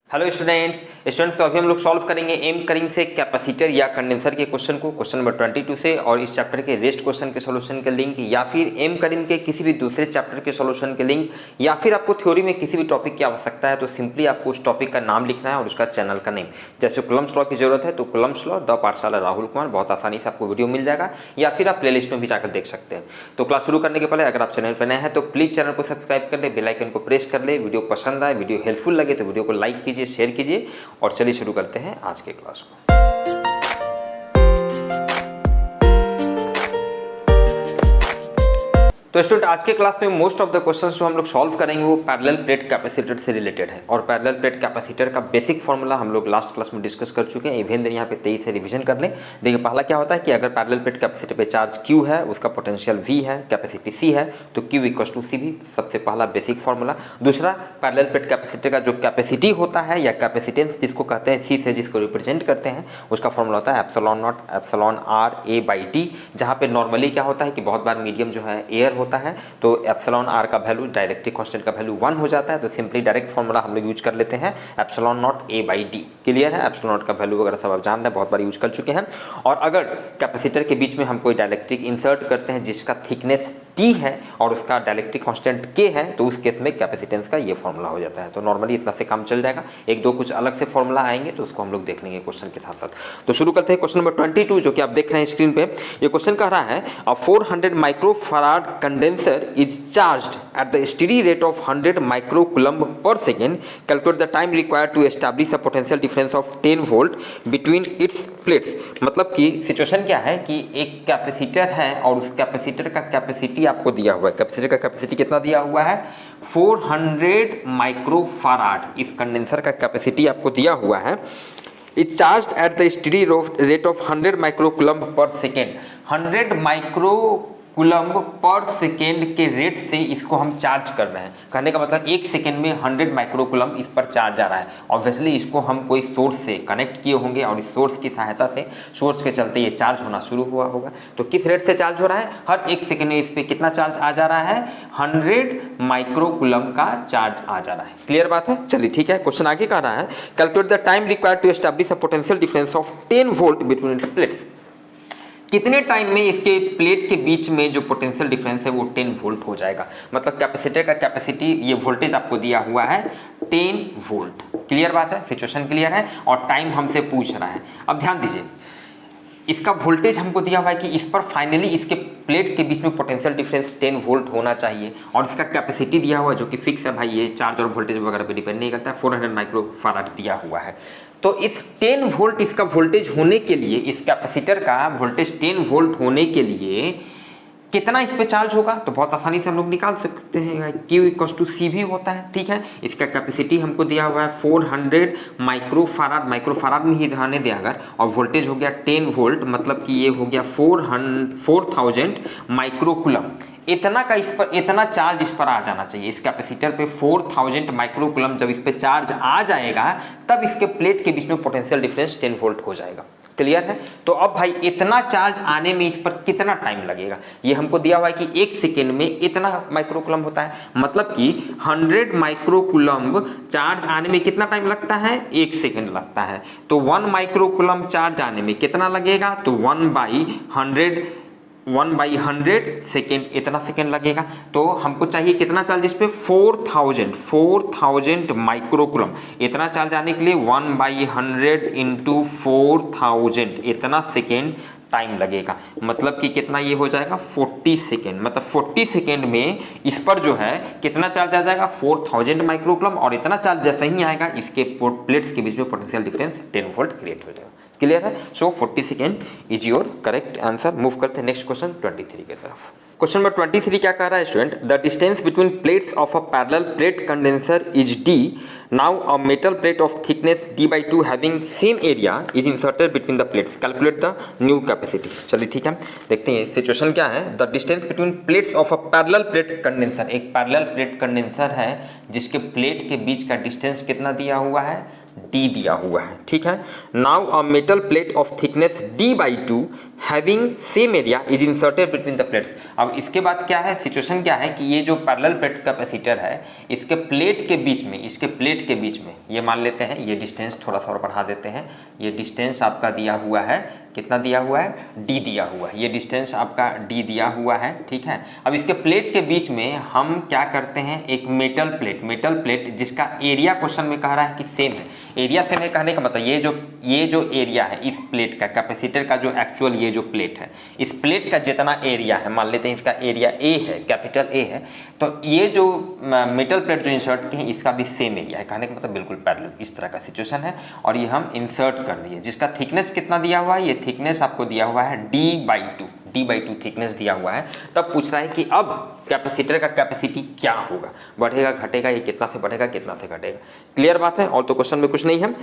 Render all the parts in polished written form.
Hello students तो अभी हम लोग सॉल्व करेंगे एम करिंग से कैपेसिटर या कंडेंसर के क्वेश्चन को क्वेश्चन नंबर 22 से, और इस चैप्टर के रेस्ट क्वेश्चन के सॉल्यूशन के लिंक या फिर एम करिंग के किसी भी दूसरे चैप्टर के सॉल्यूशन के लिंक या फिर आपको थ्योरी में किसी भी टॉपिक की आवश्यकता है तो सिंपली आपको उस टॉपिक का नाम लिखना है और उसका चैनल का नेम। जैसे कुलम्स लॉ की जरूरत है तो कुलम्स लॉ द पाठशाला राहुल कुमार, बहुत आसानी से आपको वीडियो मिल जाएगा, या फिर आप प्लेलिस्ट में भी जाकर देख सकते हैं। तो क्लास शुरू करने के पहले अगर आप चैनल पर नए हैं तो प्लीज चैनल को सब्सक्राइब कर ले, बेल आइकन को प्रेस कर ले। वीडियो पसंद आए, वीडियो हेल्पफुल लगे तो वीडियो को लाइक कीजिए, शेयर कीजिए, और चलिए शुरू करते हैं आज के क्लास को। तो स्टूडेंट आज के क्लास में मोस्ट ऑफ द क्वेश्चंस जो हम लोग सॉल्व करेंगे वो पैरेलल प्लेट कैपेसिटर से रिलेटेड है, और पैरेलल प्लेट कैपेसिटर का बेसिक फॉर्मूला हम लोग लास्ट क्लास में डिस्कस कर चुके हैं। इवन यहाँ पे 23 से रिवीजन कर लें। देखिए पहला क्या होता है कि अगर पैरेलल प्लेट कैपेसिटर पे चार्ज Q है, उसका पोटेंशियल V है, कैपेसिटी C है, तो Q इक्वल टू CV, सबसे पहला बेसिक फॉर्मूला। दूसरा, पैरेलल प्लेट कैपेसिटर का जो कैपेसिटी होता है या कैपेसिटेंस जिसको कहते हैं, C से जिसको रिप्रेजेंट करते हैं, उसका फॉर्मूला होता है epsilon naught epsilon R A/T, जहाँ पे नॉर्मली क्या होता है कि बहुत बार मीडियम जो है एयर होता है, तो एप्सिलॉन आर का वैल्यू डायरेक्टली कांस्टेंट का वैल्यू 1 हो जाता है, तो सिंपली डायरेक्ट फॉर्मूला हम लोग यूज कर लेते हैं एप्सिलॉन नॉट A/D। क्लियर है? एप्सिलॉन नॉट का वैल्यू वगैरह सब आप जान रहे हैं, बहुत बार यूज कर चुके हैं। और अगर कैपेसिटर के बीच में हम कोई डायलेक्ट्रिक इंसर्ट करते हैं जिसका थिकनेस T है और उसका डायलेक्ट्रिक कांस्टेंट K है, तो उस केस में कैपेसिटेंस का ये फॉर्मूला हो जाता है। तो नॉर्मली इतना से काम चल जाएगा। एक दो कुछ अलग से फॉर्मूला आएंगे तो उसको हम लोग देख लेंगे क्वेश्चन के साथ साथ। तो शुरू करते हैं क्वेश्चन नंबर 22 जो कि आप देख रहे हैं स्क्रीन पे। ये क्वेश्चन कह रहा है 400 microfarad condenser is charged at the steady rate of 100 microcoulomb per second. Calculate the time required to establish a potential difference of 10 volt between its plates. मतलब कि सिचुएशन क्या है कि एक कैपेसिटर है और उस कैपेसिटर का कैपेसिटी आपको दिया हुआ है। कैपेसिटर का कैपेसिटी कितना दिया हुआ है? 400 माइक्रोफैराड। इस कंडेंसर का कैपेसिटी आपको दिया हुआ है। It charge at the steady rate of 100 microcoulomb per second. 100 microcoulomb per second के रेट से इसको हम चार्ज कर रहे हैं। कहने का मतलब एक सेकेंड में 100 माइक्रोकूलम्ब इस पर चार्ज आ रहा है। ऑब्वियसली इसको हम कोई सोर्स से कनेक्ट किए होंगे और इस सोर्स की सहायता से, सोर्स के चलते ये चार्ज होना शुरू हुआ होगा। तो किस रेट से चार्ज हो रहा है? हर एक सेकेंड में इस पर कितना चार्ज आ जा रहा है? 100 माइक्रोकूलम्ब का चार्ज आ जा रहा है। क्लियर बात है? चलिए ठीक है। क्वेश्चन आगे कह रहा है calculate the time required to establish a potential difference of 10 volt between its plates. कितने टाइम में इसके प्लेट के बीच में जो पोटेंशियल डिफरेंस है वो 10 वोल्ट हो जाएगा। मतलब कैपेसिटर का कैपेसिटी, ये वोल्टेज आपको दिया हुआ है 10 वोल्ट। क्लियर बात है? सिचुएशन क्लियर है? और टाइम हमसे पूछ रहा है। अब ध्यान दीजिए, इसका वोल्टेज हमको दिया हुआ है कि इस पर फाइनली इसके प्लेट के बीच में पोटेंशियल डिफरेंस 10 वोल्ट होना चाहिए, और इसका कैपेसिटी दिया हुआ है जो कि फिक्स है भाई, ये चार्ज और वोल्टेज वगैरह पे डिपेंड नहीं करता है। 400 माइक्रोफैराड दिया हुआ है। तो इस 10 वोल्ट इसका वोल्टेज होने के लिए, इस कैपेसिटर का वोल्टेज 10 वोल्ट होने के लिए कितना इस पे चार्ज होगा? तो बहुत आसानी से हम लोग निकाल सकते हैं। Q इक्वल टू CV होता है। ठीक है, इसका कैपेसिटी हमको दिया हुआ है 400 माइक्रोफैराड, माइक्रोफैराड में ही रहने दें अगर, और वोल्टेज हो गया 10 वोल्ट, मतलब कि ये हो गया 4000 माइक्रोकूलम्ब। इतना का इस पर, इतना चार्ज इस पर आ जाना चाहिए। इस कैपेसिटर पे 4000 माइक्रोकूलम्ब जब इस पे चार्ज आ जाएगा तब इसके प्लेट के बीच में पोटेंशियल डिफरेंस 10 वोल्ट हो जाएगा। क्लियर है? तो अब भाई इतना चार्ज आने में इस पर कितना टाइम लगेगा? ये हमको दिया हुआ है कि एक सेकेंड में इतना माइक्रोकूलम्ब होता है, मतलब कि 100 माइक्रोकूलम्ब चार्ज आने में कितना टाइम लगता है? 1 सेकेंड लगता है। तो 1 माइक्रोकूलम्ब चार्ज आने में कितना लगेगा? तो 1/100 सेकेंड, इतना सेकेंड लगेगा। तो हमको चाहिए कितना चार्ज इस पे? 4000 माइक्रोकूलम्ब। इतना चार्ज आने के लिए 1/100 इंटू 4000, इतना सेकेंड टाइम लगेगा। मतलब कि कितना ये हो जाएगा? 40 सेकेंड। मतलब 40 सेकेंड में इस पर जो है कितना चार्ज आ जाएगा? 4000 माइक्रोकूलम्ब, और इतना चार्ज जैसे ही आएगा इसके प्लेट्स के बीच में पोटेंशियल डिफरेंस 10 वोल्ट क्रिएट हो जाएगा। क्लियर है? सो 40 second is your correct answer. Move करते हैं नेक्स्ट क्वेश्चन 23 की तरफ। क्वेश्चन नंबर 23 क्या कह रहा है student? The distance between plates of a parallel plate condenser is D. Now a metal plate of thickness D/2 having same area is inserted between the plates. Calculate the new capacity. चलिए ठीक है, देखते हैं situation क्या है। The distance between plates of a parallel plate condenser. एक parallel plate condenser है जिसके प्लेट के बीच का डिस्टेंस कितना दिया हुआ है? D दिया हुआ है। ठीक है। Now a metal plate of thickness D/2 having same area is inserted between the plates. अब इसके बाद क्या है, सिचुएशन क्या है कि ये जो पैरेलल प्लेट कैपेसिटर है, इसके प्लेट के बीच में, इसके प्लेट के बीच में ये मान लेते हैं, ये डिस्टेंस थोड़ा सा और बढ़ा देते हैं, ये डिस्टेंस आपका दिया हुआ है, कितना दिया हुआ है, d दिया हुआ है, ये डिस्टेंस आपका d दिया हुआ है, ठीक है। अब इसके प्लेट के बीच में हम क्या करते हैं, एक मेटल प्लेट जिसका एरिया क्वेश्चन में कह रहा है कि सेम है, एरिया सेम है कहने का मतलब ये जो एरिया है इस प्लेट का, कैपेसिटर का जो एक्चुअल ये जो प्लेट है, इस प्लेट का जितना एरिया है, मान लेते हैं इसका एरिया A है, कैपिटल A है, तो ये जो मेटल प्लेट जो इंसर्ट की है इसका भी सेम एरिया है, कहने का मतलब बिल्कुल पैरेलल, इस तरह का सिचुएशन है। और ये हम इंसर्ट कर दिए, जिसका थिकनेस कितना दिया हुआ है, ये थिकनेस आपको दिया हुआ है d/2 थिकनेस दिया हुआ है। तब पूछ रहा है कि अब कैपेसिटर का कैपेसिटी क्या होगा, बढ़ेगा घटेगा, ये कितना से बढ़ेगा कितना से घटेगा। क्लियर बात है, और तो क्वेश्चन में कुछ नहीं है।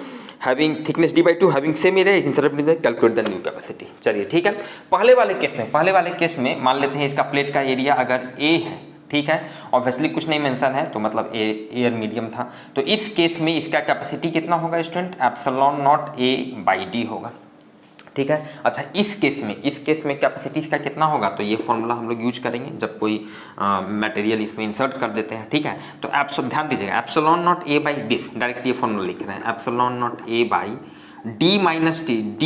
Having thickness d/2 having same area is inserted with calculate the new capacity. चलिए ठीक है, पहले वाले केस में मान लेते हैं इसका प्लेट का एरिया अगर A है, ठीक है, ऑब्वियसली कुछ नहीं मेंशन है तो मतलब एयर मीडियम था, तो इस केस में इसका कैपेसिटी कितना होगा स्टूडेंट, एप्सिलॉन नॉट A/d होगा, ठीक है। अच्छा इस केस में कैपेसिटी इसका कितना होगा, तो ये फॉर्मूला हम लोग यूज करेंगे जब कोई मटेरियल इसमें इंसर्ट कर देते हैं, ठीक है। तो ध्यान दीजिएगा, एप्सिलॉन नॉट A/d, डायरेक्ट ये फॉर्मूला लिख रहे हैं, epsilon not A/d minus T, d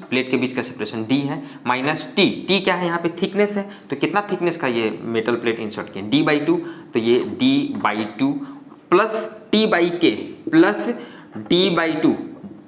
plate के बीच का सेपरेशन d है, माइनस t क्या है यहाँ पे, थिकनेस है, तो कितना थिकनेस का ये मेटल प्लेट इंसर्ट किया, d/2, तो ये d/2 plus t/k plus d/2,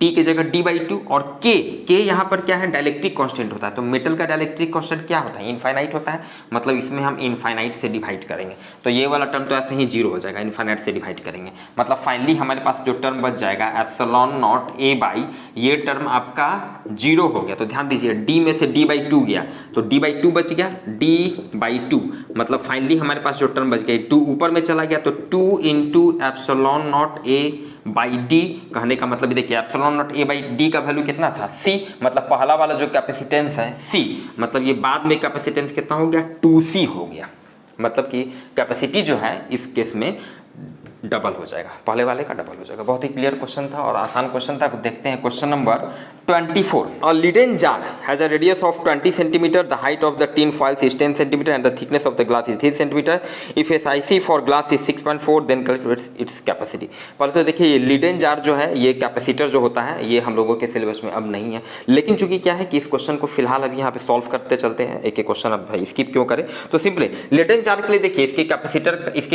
t की जगह d/2 और k यहाँ पर क्या है, डाइलेक्ट्रिक कांस्टेंट होता है, तो मेटल का डाइलेक्ट्रिक कांस्टेंट क्या होता है, इनफाइनाइट होता है, मतलब इसमें हम इनफाइनाइट से डिवाइड करेंगे, तो ये वाला टर्म तो ऐसे ही जीरो हो जाएगा, इनफाइनाइट से डिवाइड करेंगे, मतलब फाइनली हमारे पास जो टर्म बच जाएगा एप्सिलॉन नॉट A/, ये टर्म आपका जीरो हो गया। तो ध्यान दीजिए, d में से d/2 गया तो d/2 बच गया, d/2 मतलब फाइनली हमारे पास जो टर्म बच गया 2 ऊपर में चला गया, तो 2 इंटू एप्सिलॉन नॉट A/d, कहने का मतलब देखिए एप्सिलॉन नॉट A/d का वैल्यू कितना था, c, मतलब पहला वाला जो कैपेसिटेंस है c, मतलब ये बाद में कैपेसिटेंस कितना हो गया, 2c हो गया, मतलब कि कैपेसिटी जो है इस केस में डबल हो जाएगा, पहले वाले का डबल हो जाएगा। बहुत ही क्लियर क्वेश्चन था और आसान क्वेश्चन था। देखते हैं question number 24। A Leiden jar has a radius of 20 centimetre, the height of the tin foil is 10 centimetre and the thickness of the glass is 3 centimetre. If SiC for glass is 6.4 then calculate its capacity. पहले तो देखिए ये Leiden jar जो है, ये capacitor जो होता है, ये हम लोगों के सिलेबस में अब नहीं है, लेकिन चूंकि क्या है कि इस क्वेश्चन को फिलहाल अभी यहाँ पे सॉल्व करते चलते हैं, एक एक क्वेश्चन अब भाई स्किप क्यों करें। तो सिंपली लीडेन जार के लिए देखिए इसकी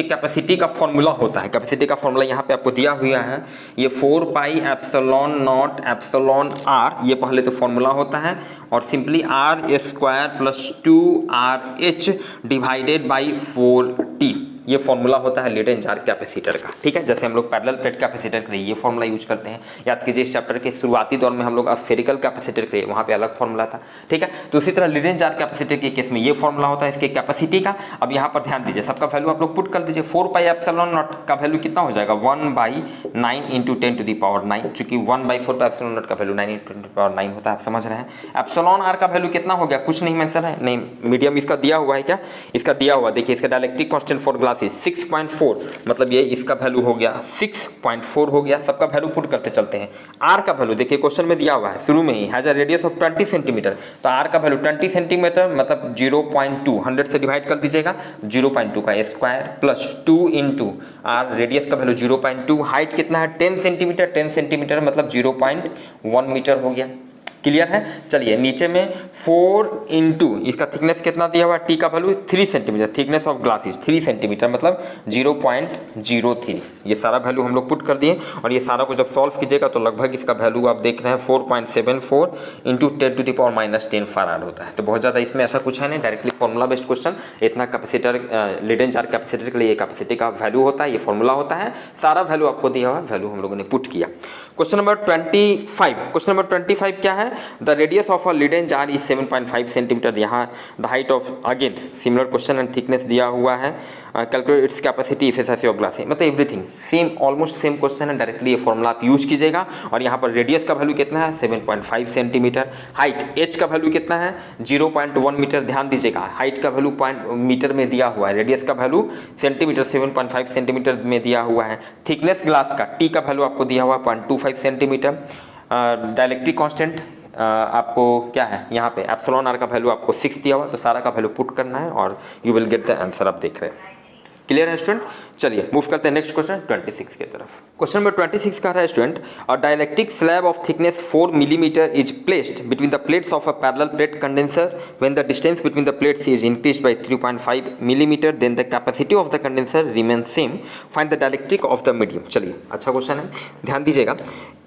कैपेसिटी का फॉर्मूला होता है, कैपेसिटी का फॉर्मूला यहाँ पे आपको दिया हुआ है, ये 4 pi epsilon naught epsilon r, ये पहले तो फॉर्मूला होता है, और simply r² plus 2RH divided by 4t, ये फॉर्मूला होता है लीडेन जार कैपेसिटर का, ठीक है। जैसे हम लोग पैरेलल प्लेट कैपेसिटर के लिए ये फॉर्मूला यूज करते हैं, याद कीजिए इस चैप्टर के शुरुआती दौर में हम लोग स्फेरिकल कैपेसिटर के लिए वहाँ पे अलग फॉर्मूला था, ठीक है। तो उसी तरह लीडेन जार कैपेसिटर के केस में ये फॉर्मूला होता है इसके कैपेसिटी का। अब यहाँ पर ध्यान दीजिए, सबका वैल्यू आप लोग पुट कर दीजिए, 4 पाई एप्सिलॉन नॉट का वैल्यू कितना हो जाएगा, 1/9 इंटू 10 टू द पावर 9, चूंकि 1/4 पाई एप्सिलॉन नॉट का value 9 into 10 to the power 9 होता है, आप समझ रहे हैं। एप्सिलॉन आर का वैल्यू कितना हो गया, कुछ नहीं मेंशन है, नहीं मीडियम इसका दिया हुआ है क्या, इसका दिया हुआ देखिए, इसका dielectric constant for glass is 6.4, मतलब ये इसका वैल्यू हो गया 6.4 हो गया, सबका वैल्यू पुट करते चलते हैं। आर का वैल्यू देखिए क्वेश्चन में दिया हुआ है शुरू में ही, has a radius of 20 centimetre, तो आर का वैल्यू 20 सेंटीमीटर मतलब 0.2, 100 से डिवाइड कर दीजिएगा, 0.2 का square plus 2 into R, radius का वैल्यू 0.2, हाइट कितना है 10 सेंटीमीटर, 10 सेंटीमीटर मतलब 0.1 मीटर हो गया। क्लियर है। चलिए नीचे में 4 इंटू इसका थिकनेस कितना दिया हुआ, टी का value 3 centimetre, thickness of glass is 3 centimetre मतलब 0.03, ये सारा वैल्यू हम लोग पुट कर दिए, और ये सारा को जब सॉल्व कीजिएगा तो लगभग इसका वैल्यू आप देख रहे हैं 4.74 into 10 to the power -10 farad होता है। तो बहुत ज़्यादा इसमें ऐसा कुछ है नहीं, डायरेक्टली फॉर्मूला बेस्ड क्वेश्चन, इतना कैपेसिटर लीडेन जार कैपेसिटर के लिए ये कैपेसिटी का वैल्यू होता है, ये फॉर्मूला होता है, सारा वैल्यू आपको दिया हुआ है, वैल्यू हम लोगों ने पुट किया। क्वेश्चन नंबर 25, क्वेश्चन नंबर 25 क्या है, the radius of a Leiden jar is 7.5 centimetre, यहाँ the height of, again similar question and thickness दिया हुआ है, calculate its capacity if SiC of glass, मतलब everything same, almost same question है, directly ये formula आप यूज कीजिएगा। और यहाँ पर रेडियस का वैल्यू कितना है 7.5 सेंटीमीटर, हाइट h का वैल्यू कितना है 0.1 मीटर, ध्यान दीजिएगा हाइट का वैल्यू मीटर में दिया हुआ है, रेडियस का वैल्यू सेंटीमीटर 7.5 सेंटीमीटर में दिया हुआ है, थिकनेस ग्लास का t का वैल्यू आपको दिया हुआ है 0.25 सेंटीमीटर, डाइलेक्ट्रिक कांस्टेंट आपको क्या है यहाँ पे एप्सिलॉन आर का वैल्यू आपको 6 दिया हुआ, तो सारा का वैल्यू पुट करना है और you will get the answer. आप देख रहे हैं, क्लियर है स्टूडेंट। चलिए मूव करते हैं नेक्स्ट क्वेश्चन 26 की तरफ। क्वेश्चन नंबर 26 का है student, a dielectric slab of thickness 4 millimetre is placed between the plates of a parallel plate condenser when the distance between the plates is increased by 3.5 millimetre then the capacity of the condenser remains same, find the dielectric of the medium. चलिए अच्छा question है, ध्यान दीजिएगा।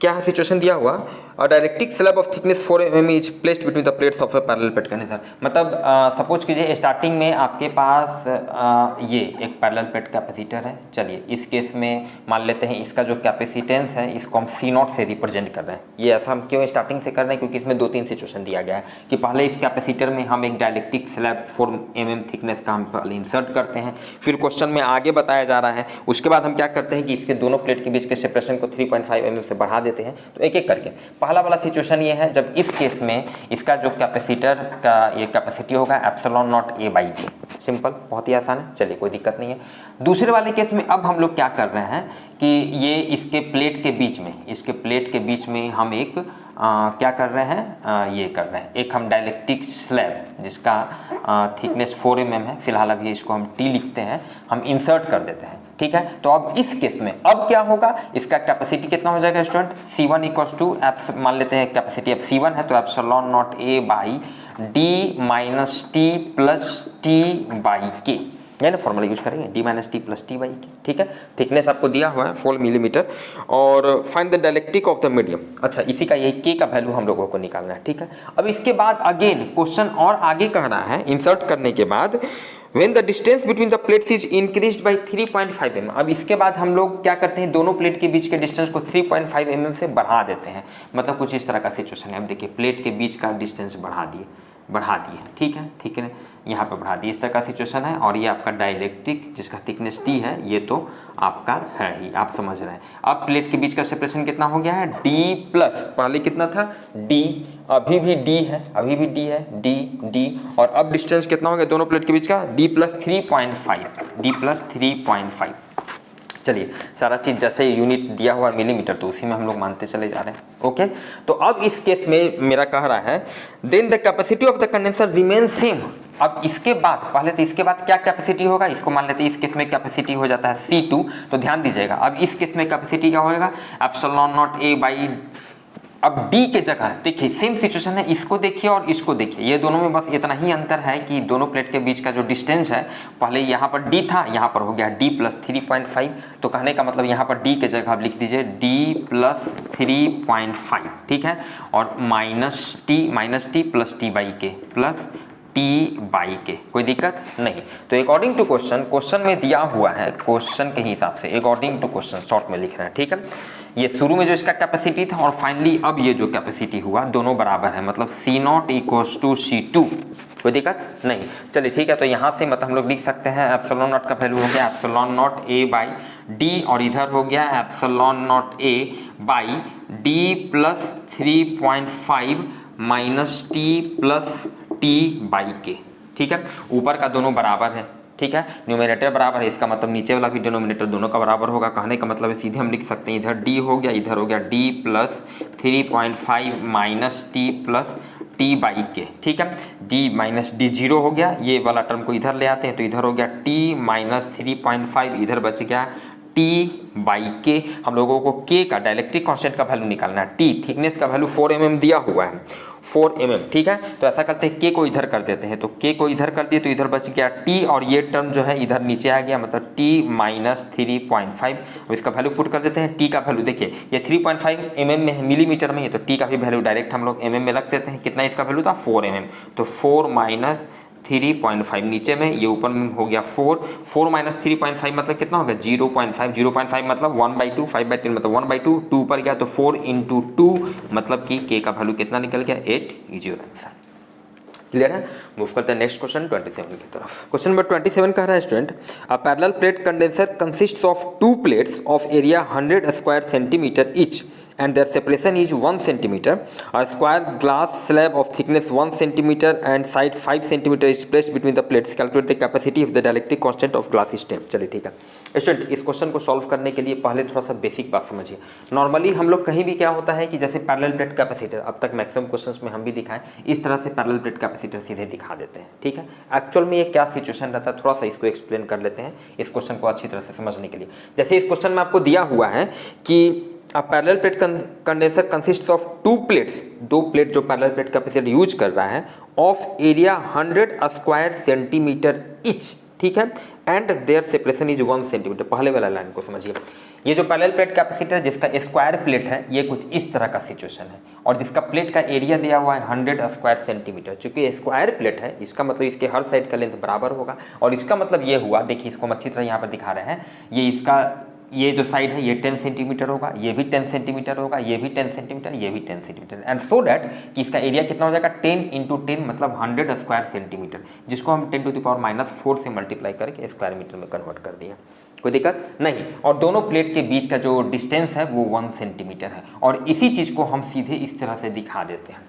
क्या है situation दिया हुआ, अ dielectric slab of thickness 4 mm is placed between the plates of a parallel plate condenser. मतलब सपोज कीजिए स्टार्टिंग में आपके पास ये एक पैरेलल प्लेट कैपेसिटर है। चलिए इस केस में मान लेते हैं इसका जो कैपेसिटेंस है इसको हम C0 से रिप्रेजेंट कर रहे हैं। ये ऐसा हम क्यों स्टार्टिंग से कर रहे हैं, क्योंकि इसमें 2-3 सिचुएशन दिया गया है कि पहले इस कैपेसिटर में हम एक डाइलेक्ट्रिक स्लैब 4 mm थिकनेस का हम पहले इंसर्ट करते हैं, फिर क्वेश्चन में आगे बताया जा रहा है, उसके बाद हम क्या करते हैं कि इसके दोनों प्लेट के बीच के सेपरेशन को 3.5 mm से बढ़ा देते हैं। तो एक एक करके पहला वाला सिचुएशन ये है, जब इस केस में इसका जो कैपेसिटर का ये कैपेसिटी होगा epsilon naught A by D। Simple, बहुत ही आसान है, चलिए कोई दिक्कत नहीं है। दूसरे वाले केस में अब हम लोग क्या कर रहे हैं कि ये इसके प्लेट के बीच में, इसके प्लेट के बीच में हम एक क्या कर रहे हैं, ये कर रहे हैं एक हम डाइलेक्ट्रिक स्लैब जिसका थिकनेस 4 mm है, फिलहाल अभी इसको हम T लिखते हैं, हम इंसर्ट कर देते हैं। ठीक है, तो अब इस केस में अब क्या होगा, इसका कैपेसिटी कितना हो जाएगा स्टूडेंट, C1 इक्वल्स टू मान लेते हैं कैपेसिटी अब C1 है, तो epsilon naught A by D minus T plus T by K, ये ना फॉर्मूला यूज करेंगे D minus T plus T by K। ठीक है, थिकनेस आपको दिया हुआ है 4 मिलीमीटर और find the dielectric of the medium. अच्छा, इसी का ये K का वैल्यू हम लोगों को निकालना है। ठीक है, अब इसके बाद अगेन क्वेश्चन और आगे कह रहा है, इंसर्ट करने के बाद when the distance between the plates is increased by 3.5 mm। अब इसके बाद हम लोग क्या करते हैं, दोनों प्लेट के बीच के डिस्टेंस को 3.5 mm से बढ़ा देते हैं। मतलब कुछ इस तरह का सिचुएशन है। अब देखिए प्लेट के बीच का डिस्टेंस बढ़ा दिए, ठीक है, ठीक है, यहाँ पे बढ़ा दिए, इस तरह का सिचुएशन है। और ये आपका डाइलेक्ट्रिक जिसका थिकनेस T है, ये तो आपका है ही, आप समझ रहे हैं। अब प्लेट के बीच का सेपरेशन कितना हो गया है, D प्लस, पहले कितना था D, अभी भी D है, अभी भी D है, D, और अब डिस्टेंस कितना हो गया दोनों प्लेट के बीच का, D प्लस 3.5। चलिए सारा चीज जैसे यूनिट दिया हुआ मिलीमीटर, तो उसी में हम लोग मानते चले जा रहे हैं। ओके, तो अब इस केस में मेरा कह रहा है then the capacity of the condenser remain same. अब इसके बाद, पहले तो इसके बाद क्या कैपेसिटी होगा, इसको मान लेते हैं इस केस में कैपेसिटी हो जाता है C2। तो ध्यान दीजिएगा, अब इस केस में कैपेसिटी क्या होगा, एप्सिलॉन नॉट A बाई, अब D के जगह देखिए सेम सिचुएशन है, इसको देखिए और इसको देखिए, ये दोनों में बस इतना ही अंतर है कि दोनों प्लेट के बीच का जो डिस्टेंस है, पहले यहाँ पर D था, यहाँ पर हो गया D प्लस 3.5। तो कहने का मतलब यहाँ पर D के जगह आप लिख दीजिए D प्लस 3.5। ठीक है, और minus T plus T by के प्लस T बाई के, कोई दिक्कत नहीं। तो अकॉर्डिंग टू क्वेश्चन में दिया हुआ है, क्वेश्चन के हिसाब से अकॉर्डिंग टू क्वेश्चन शॉर्ट में लिख रहे हैं। ठीक है, ये शुरू में जो इसका कैपेसिटी था और फाइनली अब ये जो कैपेसिटी हुआ दोनों बराबर है, मतलब C0 इक्वल्स टू C2, कोई दिक्कत नहीं। चलिए ठीक है, तो यहाँ से मतलब हम लोग लिख सकते हैं एप्सिलॉन नॉट का वैल्यू हो गया epsilon naught A by D, और इधर हो गया epsilon naught A by D plus 3.5 minus T plus T by के। ठीक है, ऊपर का दोनों बराबर है। ठीक है, न्यूमरेटर बराबर है, इसका मतलब नीचे वाला भी डिनोमिनेटर दोनों का बराबर होगा। कहने का मतलब है सीधे हम लिख सकते हैं, इधर D हो गया, इधर हो गया D plus 3.5 minus T plus T by के। ठीक है, D माइनस D 0 हो गया, ये वाला टर्म को इधर ले आते हैं, तो इधर हो गया T माइनस 3.5, इधर बच गया T बाई के। हम लोगों को K का डाइलेक्ट्रिक कांस्टेंट का वैल्यू निकालना है। T थिकनेस का वैल्यू 4 mm दिया हुआ है, 4 mm। ठीक है, तो ऐसा करते हैं K को इधर कर देते हैं, तो K को इधर कर दिए तो इधर बच गया T, और ये टर्म जो है इधर नीचे आ गया, मतलब T माइनस 3.5। अब इसका वैल्यू पुट कर देते हैं। T का वैल्यू देखिए ये 3.5 mm में है, मिलीमीटर में है, तो T का भी वैल्यू डायरेक्ट हम लोग mm में रख देते हैं। कितना इसका वैल्यू था, 4 mm, तो 4 माइनस 3.5 नीचे में, ये ऊपर में हो गया 4 माइनस 3.5 मतलब कितना हो गया 0.5 मतलब 1/2, 5/3 मतलब 1/2, 2 ऊपर गया तो 4 इंटू 2 मतलब कि K का वैल्यू कितना निकल गया 8 इज योर आंसर। क्लियर है, मूव करते हैं नेक्स्ट क्वेश्चन 27 की तरफ। क्वेश्चन नंबर 27 कह रहा है student, a parallel plate condenser consists of 2 plates of area 100 square centimetre each and their separation is 1 centimeter. A square glass slab of thickness 1 centimeter and side 5 centimeter is placed between the plates. Calculate the capacity of the dielectric constant of glass stem. चलिए ठीक है student, इस question को solve करने के लिए पहले थोड़ा सा बेसिक बात समझिए। नॉर्मली हम लोग कहीं भी क्या होता है कि जैसे पैरेलल प्लेट कैपेसिटर, अब तक मैक्सिमम क्वेश्चंस में हम भी दिखाएं, इस तरह से पैरेलल प्लेट कैपेसिटर सीधे दिखा देते हैं। ठीक है, एक्चुअल में ये क्या सिचुएशन रहता है, थोड़ा सा इसको एक्सप्लेन कर लेते हैं इस क्वेश्चन को अच्छी तरह से समझने के लिए। जैसे इस क्वेश्चन में आपको दिया हुआ है कि a parallel plate condenser consists of two plates, दो प्लेट जो पैरेलल प्लेट कैपेसिटर यूज कर रहा है, of area 100 square centimetre each. ठीक है, and their separation is 1 centimetre. पहले वाला लाइन को समझिए, ये जो पैरेलल प्लेट कैपेसिटर जिसका स्क्वायर प्लेट है, ये कुछ इस तरह का सिचुएशन है, और जिसका प्लेट का एरिया दिया हुआ है 100 स्क्वायर सेंटीमीटर। चूंकि स्क्वायर प्लेट है, इसका मतलब इसके हर साइड का लेंथ बराबर होगा, और इसका मतलब ये हुआ, देखिए इसको हम अच्छी तरह यहाँ पर दिखा रहे हैं, ये इसका ये जो साइड है ये 10 सेंटीमीटर होगा, ये भी 10 सेंटीमीटर होगा, ये भी 10 सेंटीमीटर, ये भी 10 सेंटीमीटर, एंड सो डैट कि इसका एरिया कितना हो जाएगा 10 × 10 मतलब 100 स्क्वायर सेंटीमीटर, जिसको हम 10⁻⁻⁴ से मल्टीप्लाई करके स्क्वायर मीटर में कन्वर्ट कर दिया। कोई दिक्कत नहीं। और दोनों प्लेट के बीच का जो डिस्टेंस है वो 1 सेंटीमीटर है, और इसी चीज़ को हम सीधे इस तरह से दिखा देते हैं।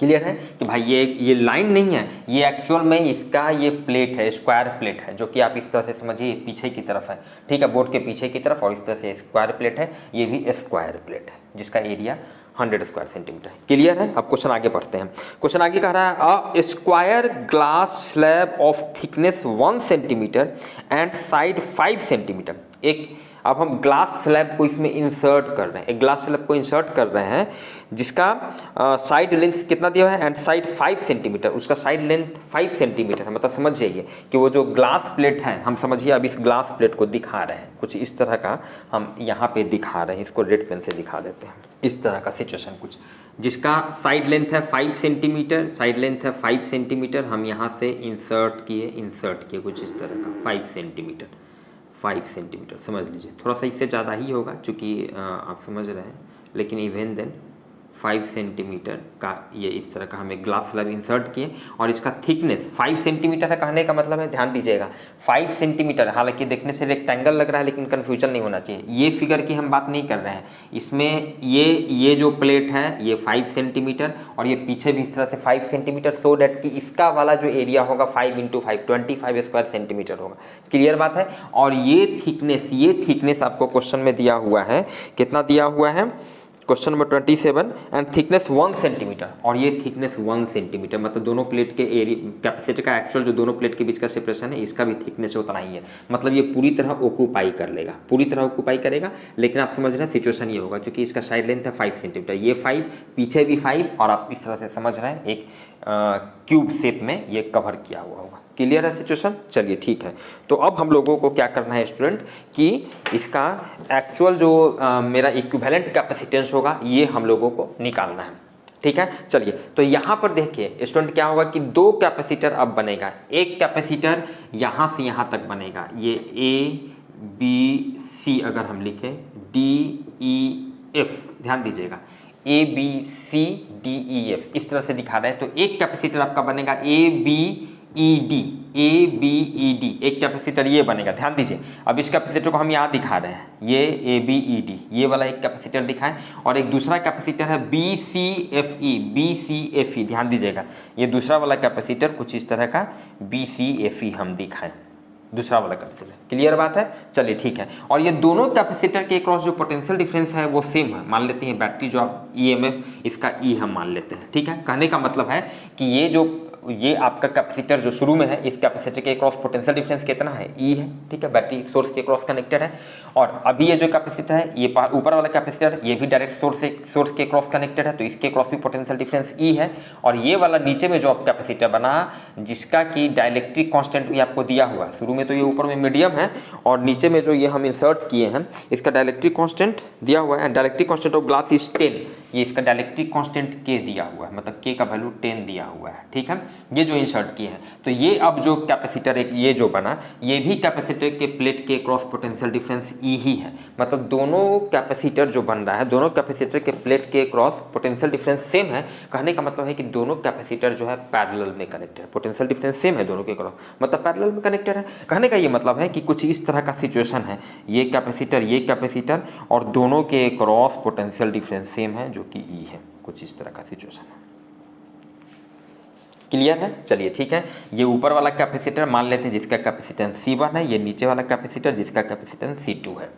क्लियर है कि भाई ये लाइन नहीं है, ये एक्चुअल में इसका ये प्लेट है, स्क्वायर प्लेट है, जो कि आप इस तरह से समझिए पीछे की तरफ है। ठीक है, बोर्ड के पीछे की तरफ, और इस तरह से स्क्वायर प्लेट है, ये भी स्क्वायर प्लेट है जिसका एरिया 100 स्क्वायर सेंटीमीटर है। क्लियर है। अब क्वेश्चन आगे पढ़ते हैं। क्वेश्चन आगे कह रहा है a square glass slab of thickness 1 centimetre and side 5 centimetre. एक अब हम ग्लास स्लैब को इसमें इंसर्ट कर रहे हैं, एक ग्लास स्लैब को इंसर्ट कर रहे हैं जिसका साइड लेंथ कितना दिया हुआ है एंड साइड 5 सेंटीमीटर, उसका साइड लेंथ 5 सेंटीमीटर है। मतलब समझ जाइए कि वो जो ग्लास प्लेट है, हम समझिए अब इस ग्लास प्लेट को दिखा रहे हैं कुछ इस तरह का, हम यहाँ पे दिखा रहे हैं, इसको रेड पेन से दिखा देते हैं। इस तरह का सिचुएशन कुछ, जिसका साइड लेंथ है 5 सेंटीमीटर, साइड लेंथ है 5 सेंटीमीटर, हम यहाँ से इंसर्ट किए कुछ इस तरह का 5 सेंटीमीटर समझ लीजिए। थोड़ा सा इससे ज़्यादा ही होगा चूँकि आप समझ रहे हैं, लेकिन इवन देन 5 सेंटीमीटर का ये इस तरह का हमें ग्लास स्लैब इंसर्ट किए, और इसका थिकनेस 5 सेंटीमीटर है। कहने का मतलब है, ध्यान दीजिएगा 5 सेंटीमीटर, हालांकि देखने से रेक्टेंगल लग रहा है लेकिन कन्फ्यूजन नहीं होना चाहिए, ये फिगर की हम बात नहीं कर रहे हैं। इसमें ये जो प्लेट है ये 5 सेंटीमीटर, और ये पीछे भी इस तरह से 5 सेंटीमीटर, सो डैट कि इसका वाला जो एरिया होगा 5 × 5 25 स्क्वायर सेंटीमीटर होगा। क्लियर बात है। और ये थिकनेस आपको क्वेश्चन में दिया हुआ है, कितना दिया हुआ है, question number 27, and thickness 1 centimetre, और ये थिकनेस 1 सेंटीमीटर, मतलब दोनों प्लेट के एरिया कैपेसिटी का एक्चुअल जो दोनों प्लेट के बीच का सेपरेशन है, इसका भी थिकनेस उतना ही है। मतलब ये पूरी तरह ऑक्यूपाई कर लेगा, पूरी तरह ऑक्यूपाई करेगा। लेकिन आप समझ रहे हैं सिचुएशन ये होगा, क्योंकि इसका साइड लेंथ है 5 सेंटीमीटर, ये 5, पीछे भी 5, और आप इस तरह से समझ रहे हैं एक क्यूब शेप में ये कवर किया हुआ होगा। क्लियर है सिचुएशन। चलिए ठीक है, तो अब हम लोगों को क्या करना है स्टूडेंट कि इसका एक्चुअल जो मेरा इक्विवेलेंट कैपेसिटेंस होगा ये हम लोगों को निकालना है। ठीक है, चलिए तो यहाँ पर देखिए स्टूडेंट क्या होगा कि 2 कैपेसिटर अब बनेगा। एक कैपेसिटर यहाँ से यहाँ तक बनेगा, ये ABC अगर हम लिखें DEF, ध्यान दीजिएगा ABCDEF इस तरह से दिखा रहे हैं। तो एक कैपेसिटर आपका बनेगा ABED, एक कैपेसिटर ये बनेगा। ध्यान दीजिए, अब इस कैपेसिटर को हम यहाँ दिखा रहे हैं, ये ABED, ये वाला एक कैपेसिटर दिखाएं, और एक दूसरा कैपेसिटर है BCFE। ध्यान दीजिएगा, ये दूसरा वाला कैपेसिटर कुछ इस तरह का BCFE हम दिखाएं, दूसरा वाला कैपेसिटर। क्लियर बात है। चलिए ठीक है, और ये दोनों कैपेसिटर के क्रॉस जो पोटेंशियल डिफरेंस है वो सेम है। मान लेते हैं बैटरी जो आप EMF, इसका E हम मान लेते हैं। ठीक है, कहने का मतलब है कि ये आपका कैपेसिटर जो शुरू में है, इस कैपेसिटर के क्रॉस पोटेंशियल डिफरेंस कितना है, E है। ठीक है, बैटरी सोर्स के क्रॉस कनेक्टेड है। और अभी ये जो कैपेसिटर है, ये ऊपर वाला कैपेसिटर, ये भी डायरेक्ट सोर्स के क्रॉस कनेक्टेड है, तो इसके क्रॉस भी पोटेंशियल डिफरेंस E है। और ये वाला नीचे में जो आप कैपेसिटर बना, जिसका कि डाइलेक्ट्रिक कांस्टेंट भी आपको दिया हुआ है, शुरू में तो ये ऊपर में मीडियम है, और नीचे में जो ये हम इंसर्ट किए हैं, इसका डाइलेक्ट्रिक कांस्टेंट दिया हुआ है, and dielectric constant of glass is 10। ये इसका डायलेक्ट्रिक कांस्टेंट के दिया हुआ है, मतलब के का वैल्यू 10 दिया हुआ है, ठीक है, ये जो इंसर्ट किए हैं। तो ये अब जो कैपेसिटर एक ये जो बना, ये भी कैपेसिटर के प्लेट के क्रॉस पोटेंशियल डिफरेंस ई ही है, मतलब दोनों कैपेसिटर जो बन रहा है, दोनों कैपेसिटर के प्लेट के क्रॉस पोटेंशियल डिफरेंस सेम है। कहने का मतलब है कि दोनों कैपेसिटर जो है पैरेलल में कनेक्टेड है, पोटेंशियल डिफरेंस सेम है दोनों के क्रॉस, मतलब पैरेलल में कनेक्टेड है। कहने का ये मतलब है कि कुछ इस तरह का सिचुएशन है, ये कैपेसिटर और दोनों के क्रॉस पोटेंशियल डिफरेंस सेम है जो कि ई है, कुछ इस तरह का सिचुएशन है। क्लियर है? चलिए ठीक है, ये ऊपर वाला कैपेसिटर मान लेते हैं जिसका कैपेसिटेंस C1 है, ये नीचे वाला कैपेसिटर जिसका कैपेसिटेंस C2 है।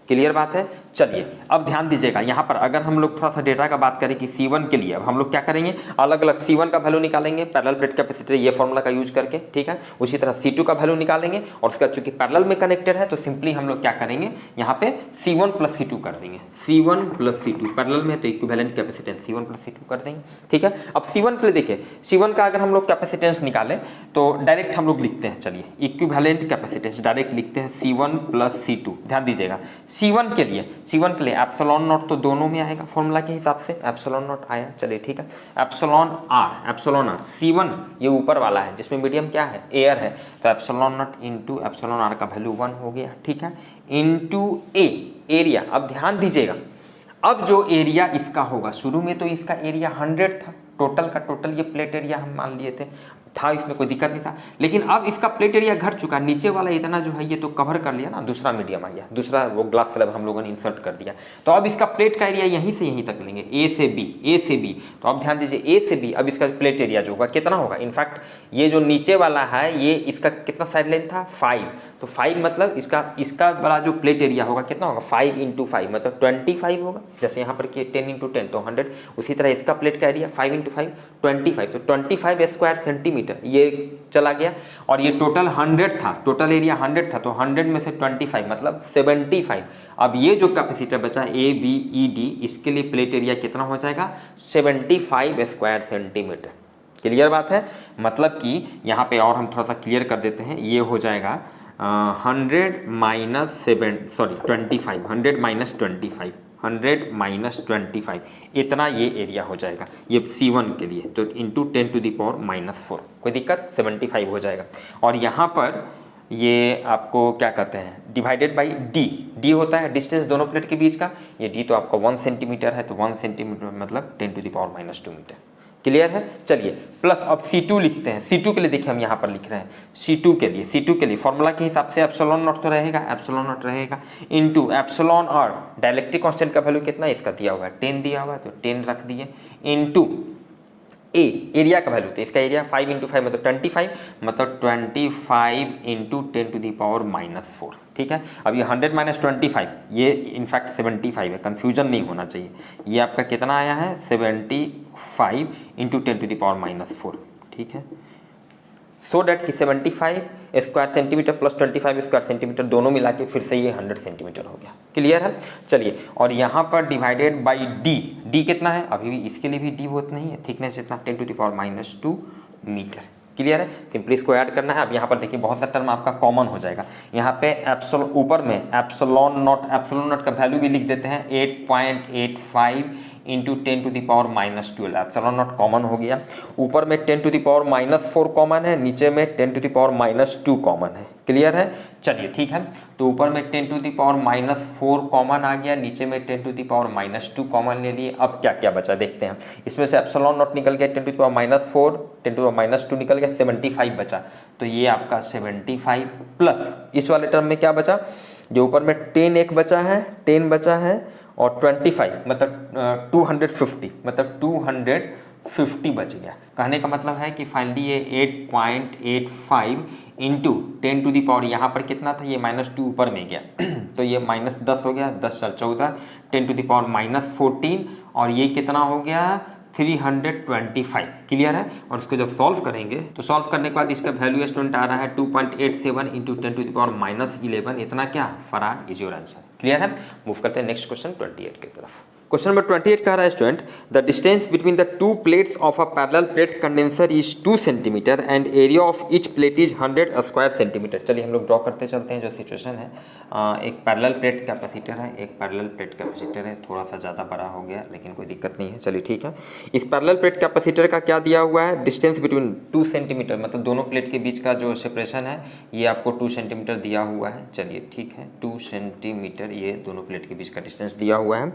क्लियर बात है? चलिए अब ध्यान दीजिएगा, यहाँ पर अगर हम लोग थोड़ा सा डेटा का बात करें कि C1 के लिए अब हम लोग क्या करेंगे, अलग अलग C1 का वैल्यू निकालेंगे पैरेलल प्लेट कैपेसिटर ये फॉर्मूला का यूज करके, ठीक है। उसी तरह C2 का वैल्यू निकालेंगे और उसका चूंकि पैरेलल में कनेक्टेड है तो सिंपली हम लोग क्या करेंगे, यहाँ पे C1 प्लस C2 कर देंगे, C1 प्लस C2 पैरेलल में तो equivalent capacitance C1 plus C2 कर देंगे, ठीक है। अब C1 के लिए देखिए, C1 का अगर हम लोग कैपेसिटेंस निकालें तो डायरेक्ट हम लोग लिखते हैं, चलिए इक्विवेलेंट कैपेसिटेंस डायरेक्ट लिखते हैं C1 प्लस C2। ध्यान दीजिएगा C1 के लिए एप्सिलॉन नॉट तो दोनों में आएगा फॉर्मूला के हिसाब से, एप्सिलॉन नॉट आया, चलिए ठीक है। एप्सिलॉन आर C1 ये ऊपर वाला है जिसमें मीडियम क्या है, एयर है, तो epsilon naught into epsilon r का वैल्यू 1 हो गया, ठीक है, इंटू ए एरिया। अब ध्यान दीजिएगा, अब जो एरिया इसका होगा, शुरू में तो इसका एरिया 100 था, टोटल का टोटल ये प्लेट एरिया हम मान लिए थे, इसमें कोई दिक्कत नहीं था, लेकिन अब इसका प्लेट एरिया घट चुका, नीचे वाला इतना जो है ये तो कवर कर लिया ना, दूसरा मीडियम आ गया, दूसरा वो ग्लास स्लैब हम लोगों ने इंसर्ट कर दिया, तो अब इसका प्लेट का एरिया यहीं से यहीं तक लेंगे, ए से बी। तो अब ध्यान दीजिए ए से बी, अब इसका प्लेट एरिया जो होगा कितना होगा, इनफैक्ट ये जो नीचे वाला है ये इसका कितना साइड लेंथ था 5, तो 5 मतलब इसका वाला जो प्लेट एरिया होगा कितना होगा 5 इंटू 5 मतलब 25 होगा, जैसे यहाँ पर कि 10 इंटू 10 तो 100, उसी तरह इसका प्लेट का एरिया 5 इंटू 5 25, तो 25 स्क्वायर सेंटीमीटर ये चला गया, और ये टोटल 100 था, टोटल एरिया 100 था, तो 100 में से 25 मतलब 75। अब ये जो कैपेसिटर बचा ए बी ई डी, इसके लिए प्लेट एरिया कितना हो जाएगा 75 स्क्वायर सेंटीमीटर। क्लियर बात है? मतलब कि यहाँ पे और हम थोड़ा सा क्लियर कर देते हैं, ये हो जाएगा 100 माइनस 25 इतना ये एरिया हो जाएगा ये C1 के लिए, तो इंटू 10 टू द पावर -4, कोई दिक्कत 75 हो जाएगा। और यहाँ पर ये आपको क्या कहते हैं डिवाइडेड बाई डी होता है डिस्टेंस दोनों प्लेट के बीच का, ये डी तो आपका 1 सेंटीमीटर है, तो 1 सेंटीमीटर मतलब 10 to the power -2 metre. Clear है? चलिए प्लस अब C2 लिखते हैं, C2 के लिए देखिए हम यहाँ पर लिख रहे हैं C2 के लिए फॉर्मूला के हिसाब से एप्सिलॉन नॉट तो रहेगा, into epsilon r dielectric constant का वैल्यू कितना है इसका दिया हुआ है 10 दिया हुआ है, तो 10 रख दिए, इनटू ए एरिया का वैल्यू, तो इसका एरिया 5 इंटू 5 मतलब 25, मतलब 25 इंटू 10 टू द पावर -4, ठीक है। अब ये 100 माइनस 25 ये इनफैक्ट 75 है, कंफ्यूजन नहीं होना चाहिए, ये आपका कितना आया है 75 इंटू 10 टू द पावर -4, ठीक है, सो डैट कि 75 square centimetre plus 25 square centimetre दोनों मिला के फिर से ये 100 सेंटीमीटर हो गया। क्लियर है? चलिए, और यहाँ पर डिवाइडेड बाई डी कितना है, अभी भी इसके लिए भी डी बहुत नहीं है, थिकनेस इतना 10 to the power -2 metre. Clear है? सिंपली इसको ऐड करना है। अब यहाँ पर देखिए बहुत सा टर्म आपका कॉमन हो जाएगा, यहाँ पे ऊपर में एप्सिलॉन नॉट का वैल्यू भी लिख देते हैं 8.85 into 10 to the power -12, epsilon naught common हो गया, ऊपर में 10 टू द पावर -4 कॉमन है, नीचे में 10 टू द पावर -2 कॉमन है। क्लियर है? चलिए ठीक है, तो ऊपर में 10 टू द पावर -4 कॉमन आ गया, नीचे में 10 टू द पावर -2 कॉमन ले लिए। अब क्या क्या बचा देखते हैं, इसमें से एप्सिलॉन नॉट निकल गया 10 to the power -4, 10 to the power -2 निकल गया, 75 बचा, तो ये आपका 75 प्लस इस वाले टर्म में क्या बचा, जो ऊपर में 10 बचा है और 25 मतलब 250 मतलब 250 बच गया। कहने का मतलब है कि फाइनली ये 8.85 इंटू 10 टू द पावर यहाँ पर कितना था, ये -2 ऊपर में गया तो ये -10 हो गया, 10 × 14, 10 टू द पावर -14, और ये कितना हो गया 325। क्लियर है? और उसको जब सॉल्व करेंगे तो सॉल्व करने के बाद इसका वैल्यू स्टूडेंट आ रहा है 2.87 इंटू 10 टू द पावर -11, इतना क्या farad is your answer. Clear है? मूव करते हैं नेक्स्ट क्वेश्चन 28 की तरफ। क्वेश्चन नंबर 28 कह रहा है student, the distance between the two plates of a parallel plate condenser is 2 centimetre and area of each plate is 100 square centimetre. चलिए हम लोग ड्रॉ करते चलते हैं जो सिचुएशन है। एक पैरेलल प्लेट कैपेसिटर है, एक पैरेलल प्लेट कैपेसिटर है, थोड़ा सा ज़्यादा बड़ा हो गया लेकिन कोई दिक्कत नहीं है, चलिए ठीक है। इस पैरेलल प्लेट कैपेसिटर का क्या दिया हुआ है, डिस्टेंस बिटवीन 2 सेंटीमीटर, मतलब दोनों प्लेट के बीच का जो सेपरेशन है ये आपको 2 सेंटीमीटर दिया हुआ है। चलिए ठीक है, 2 सेंटीमीटर ये दोनों प्लेट के बीच का डिस्टेंस दिया हुआ है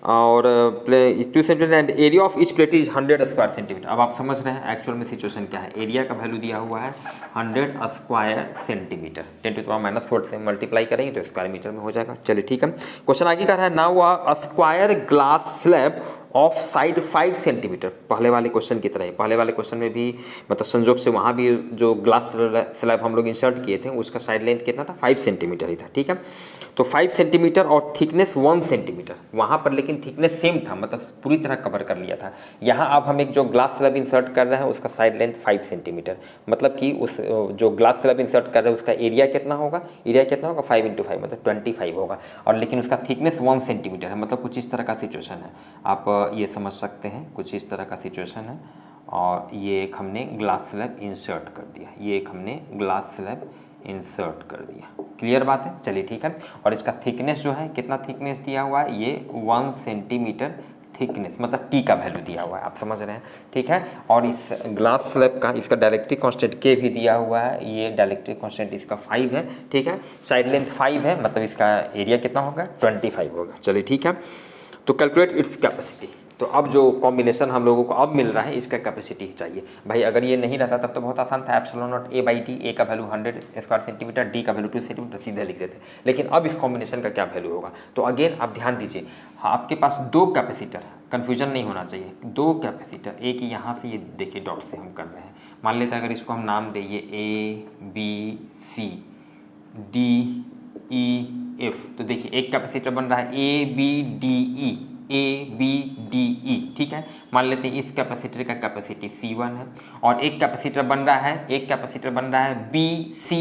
और 2 centimetre and area of each plate is 100 square centimetre. अब आप समझ रहे हैं एक्चुअल में सिचुएशन क्या है। एरिया का वैल्यू दिया हुआ है 100 स्क्वायर सेंटीमीटर, 10⁻⁴ से मल्टीप्लाई करेंगे तो स्क्वायर मीटर में हो जाएगा। चलिए ठीक है, क्वेश्चन आगे कर रहा है, now a square glass slab of side 5 centimetre. पहले वाले क्वेश्चन की तरह ही, पहले वाले क्वेश्चन में भी मतलब संजोग से वहाँ भी जो ग्लास स्लैब हम लोग इंसर्ट किए थे उसका साइड लेंथ कितना था, 5 सेंटीमीटर ही था, ठीक है। तो 5 सेंटीमीटर और थिकनेस 1 सेंटीमीटर, वहाँ पर लेकिन थिकनेस सेम था, मतलब पूरी तरह कवर कर लिया था। यहाँ अब हम एक जो ग्लास स्लैब इंसर्ट कर रहे हैं उसका साइड लेंथ 5 सेंटीमीटर, मतलब कि उस जो ग्लास स्लैब इंसर्ट कर रहे हैं उसका एरिया कितना होगा, एरिया कितना होगा 5 × 5 मतलब 25 होगा, और लेकिन उसका थिकनेस 1 सेंटीमीटर है। मतलब कुछ इस तरह का सिचुएशन है, आप ये समझ सकते हैं, कुछ इस तरह का सिचुएशन है। और ये एक हमने ग्लास स्लैब इंसर्ट कर दिया, ये एक हमने ग्लास स्लैब इंसर्ट कर दिया, क्लियर बात है। चलिए ठीक है, और इसका थिकनेस जो है कितना थिकनेस दिया हुआ है, ये 1 सेंटीमीटर थिकनेस, मतलब टी का वैल्यू दिया हुआ है, आप समझ रहे हैं, ठीक है। और इस ग्लास स्लैब का इसका डायरेक्ट्रिक कांस्टेंट के भी दिया हुआ है, ये डायरेक्ट्रिक कांस्टेंट इसका 5 है, ठीक है। साइड लेंथ 5 है, मतलब इसका एरिया कितना होगा 25 होगा। चलिए ठीक है, तो कैलकुलेट इट्स कैपेसिटी। तो अब जो कॉम्बिनेशन हम लोगों को अब मिल रहा है इसका कैपेसिटी चाहिए भाई। अगर ये नहीं रहता तब तो बहुत आसान था, ε0a/d, a का वैल्यू 100 स्क्वायर सेंटीमीटर, d का वैल्यू 2 सेंटीमीटर, सीधे लिख देते। लेकिन अब इस कॉम्बिनेशन का क्या वैल्यू होगा, तो अगेन आप ध्यान दीजिए, आपके पास 2 कैपेसिटर, कन्फ्यूजन नहीं होना चाहिए, 2 कैपेसिटर, एक यहाँ से, ये देखिए डॉट से हम कर रहे हैं, मान लेते हैं अगर इसको हम नाम दें A B C D E F, तो देखिए एक कैपेसिटर बन रहा है ABDE, ठीक है। मान लेते हैं इस कैपेसिटर का कैपेसिटी C1 है, और एक कैपेसिटर बन रहा है BEFC,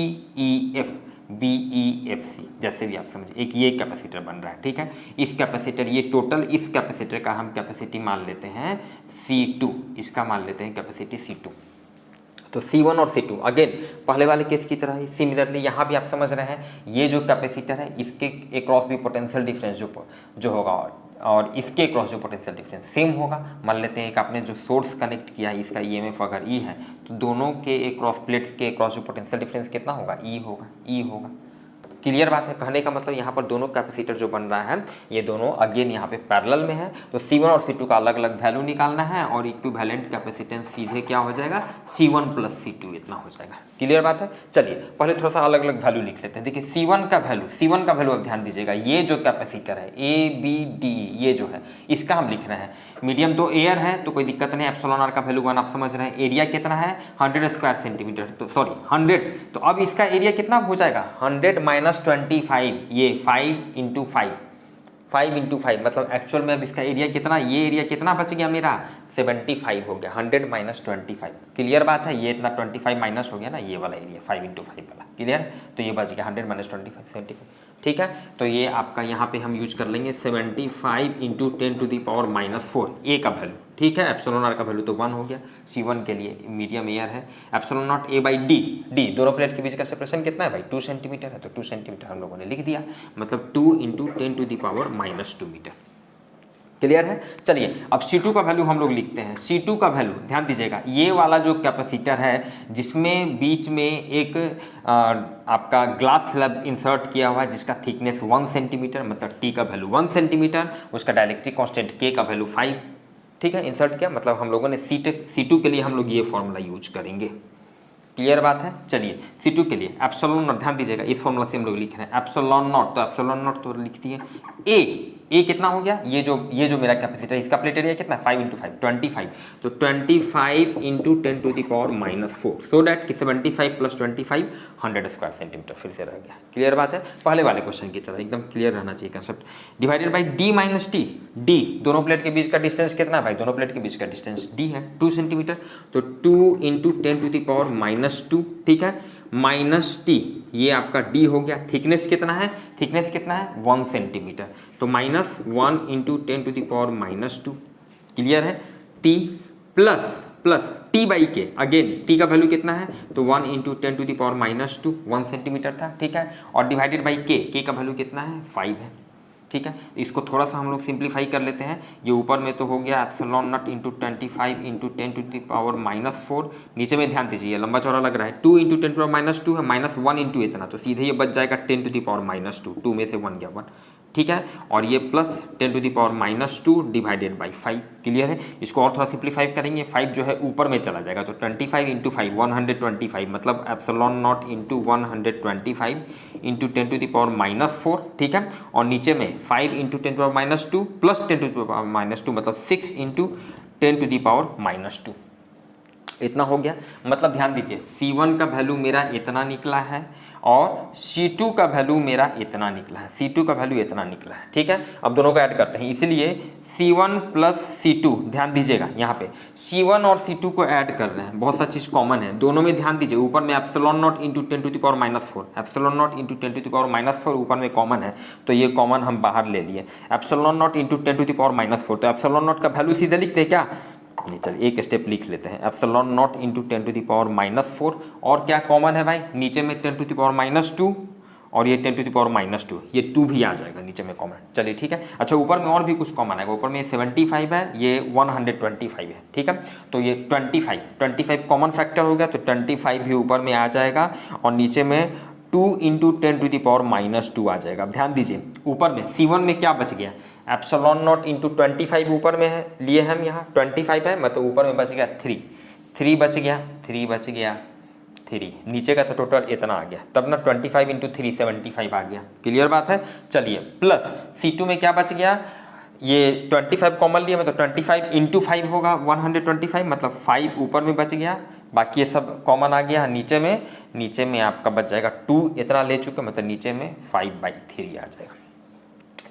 जैसे भी आप समझिए, एक ये कैपेसिटर बन रहा है, ठीक है। इस कैपेसिटर, ये टोटल इस कैपेसिटर का हम कैपेसिटी मान लेते हैं C2, इसका मान लेते हैं कैपेसिटी C2। तो C1 और C2 अगेन पहले वाले केस की तरह ही सिमिलरली यहाँ भी आप समझ रहे हैं, ये जो कैपेसिटर है इसके अक्रॉस भी पोटेंशियल डिफरेंस जो होगा और इसके अक्रॉस जो पोटेंशियल डिफरेंस सेम होगा। मान लेते हैं एक आपने जो सोर्स कनेक्ट किया है, इसका EMF अगर E है तो दोनों के अक्रॉस प्लेट्स के अक्रॉस जो पोटेंशियल डिफरेंस कितना होगा, E होगा। क्लियर बात है, कहने का मतलब यहाँ पर दोनों कैपेसिटर जो बन रहा है ये दोनों अगेन यहाँ पे पैरेलल में है, तो C1 और C2 का अलग अलग वैल्यू निकालना है और इक्विवेलेंट कैपेसिटेंस सीधे क्या हो जाएगा, C1 + C2 इतना हो जाएगा। क्लियर बात है। चलिए पहले थोड़ा सा अलग अलग वैल्यू लिख लेते हैं। देखिए C1 का वैल्यू अब ध्यान दीजिएगा, ये जो कैपेसिटर है ABD, ये जो है इसका हम लिख रहे हैं, मीडियम तो एयर है तो कोई दिक्कत नहीं, εr का वैल्यू 1 आप समझ रहे हैं। एरिया कितना है 100 स्क्वायर सेंटीमीटर, तो सॉरी 100, तो अब इसका एरिया कितना हो जाएगा 100 - 25, ये 5 × 5 मतलब एक्चुअल में अब इसका एरिया कितना, ये एरिया कितना बच गया मेरा 75 हो गया, 100 - 25। क्लियर बात है, ये इतना 25 माइनस हो गया ना, ये वाला एरिया 5 × 5 वाला, क्लियर। तो ये बच गया 100 - 25 75, ठीक है। तो ये आपका यहाँ पे हम यूज कर लेंगे 75 × 10⁻⁴ ए का वैल्यू, ठीक है। εr का वैल्यू तो 1 हो गया, C1 के लिए मीडियम एयर है। ε0a/d, दोनों प्लेट के बीच का सेपरेशन कितना है भाई 2 सेंटीमीटर है, तो 2 सेंटीमीटर हम लोगों ने लिख दिया, मतलब 2 × 10⁻⁻2 मीटर। क्लियर है। चलिए अब C2 का वैल्यू हम लोग लिखते हैं। C2 का वैल्यू ध्यान दीजिएगा, ये वाला जो कैपेसिटर है जिसमें बीच में एक आपका ग्लास स्लैब इंसर्ट किया हुआ है जिसका थिकनेस 1 सेंटीमीटर, मतलब T का वैल्यू 1 सेंटीमीटर, उसका डायरेक्ट्रिक कांस्टेंट K का वैल्यू 5, ठीक है। इंसर्ट किया, मतलब हम लोगों ने C2 के लिए हम लोग ये फॉर्मूला यूज करेंगे। क्लियर बात है। चलिए C2 के लिए ε0, ध्यान दीजिएगा इस फॉर्मूला से हम लोग लिख रहे हैं ε0, तो ε0 तो लिख दिए ए कितना हो गया, ये जो मेरा कैपेसिटर है इसका प्लेट एरिया कितना 5 × 5 25, तो 25 × 10⁻⁴, सो दैट कि 75 + 25 100 स्क्वायर सेंटीमीटर फिर से रह गया। क्लियर बात है, पहले वाले क्वेश्चन की तरह एकदम क्लियर रहना चाहिए concept. Divided by D - T, D दोनों प्लेट के बीच का डिस्टेंस कितना है भाई, दोनों प्लेट के बीच का डिस्टेंस D है 2 सेंटीमीटर, तो 2 × 10⁻⁻2, ठीक है। माइनस टी, ये आपका डी हो गया। थिकनेस कितना है, थिकनेस कितना है 1 सेंटीमीटर, तो minus 1 into 10 to the power minus 2, clear है। T plus plus T by K, अगेन टी का वैल्यू कितना है, तो 1 into 10 to the power minus 2, 1 centimetre था, ठीक है। और डिवाइडेड बाई के का वैल्यू कितना है 5 है, ठीक है। इसको थोड़ा सा हम लोग सिंप्लीफाई कर लेते हैं। ये ऊपर में तो हो गया epsilon naught into 25 into 10 to the power minus 4, नीचे में ध्यान दीजिए लंबा चौड़ा लग रहा है, 2 इंटू 10 टू पावर माइनस 2 है, माइनस 1 इंटू इतना, तो सीधे ये बच जाएगा 10 टू द पावर माइनस 2, 2 में से 1 गया 1, ठीक है। और ये plus 10 to the power minus 2 divided by 5, clear है। इसको और थोड़ा सिंप्लीफाई करेंगे, 5 जो है ऊपर में चला जाएगा, तो 25 इंटू 5 125, मतलब epsilon naught into 125 into 10 to the power minus 4, ठीक है। और नीचे में 5 into 10 to power minus 2 plus 10 to the power minus 2, मतलब 6 into 10 to the power minus 2, इतना हो गया। मतलब ध्यान दीजिए C1 का वैल्यू मेरा इतना निकला है और C2 का वैल्यू मेरा इतना निकला है, C2 का वैल्यू इतना निकला है, ठीक है। अब दोनों को ऐड करते हैं, इसलिए C1 प्लस C2, ध्यान दीजिएगा यहाँ पे C1 और C2 को ऐड कर रहे हैं, बहुत सा चीज़ कॉमन है दोनों में, ध्यान दीजिए ऊपर में epsilon naught into 10 to the power minus 4, epsilon naught into 10 to the power minus 4 ऊपर में कॉमन है, तो ये कॉमन हम बाहर ले लिए, epsilon naught into 10 to the power minus 4, तो एप्सिलॉन नॉट का वैल्यू सीधे लिखते हैं क्या, नहीं चलिए एक स्टेप लिख लेते हैं, epsilon naught into 10 to the power minus 4, और क्या कॉमन है भाई, नीचे में 10 टू द पावर माइनस 2 और ये 10 टू द पावर माइनस 2, ये 2 भी आ जाएगा नीचे में कॉमन, चलिए ठीक है। अच्छा ऊपर में और भी कुछ कॉमन आएगा, ऊपर में 75 है, ये 125 है, ठीक है। तो ये 25 कॉमन फैक्टर हो गया, तो 25 भी ऊपर में आ जाएगा, और नीचे में 2 into 10 to the power minus 2 आ जाएगा। ध्यान दीजिए ऊपर में C1 में क्या बच गया, एप्सिलॉन नॉट इंटू 25 ऊपर में है, लिए हम यहाँ 25 है, मतलब ऊपर में बच गया 3 बच गया 3, नीचे का तो टोटल इतना आ गया, तब ना 25 इंटू 3 75 आ गया, क्लियर बात है। चलिए प्लस C2 में क्या बच गया, ये 25 कॉमन लिया, मतलब 25 इंटू 5 होगा 125, मतलब 5 ऊपर में बच गया, बाकी ये सब कॉमन आ गया। नीचे में आपका बच जाएगा 2, इतना ले चुके, मतलब नीचे में 5/3 आ जाएगा,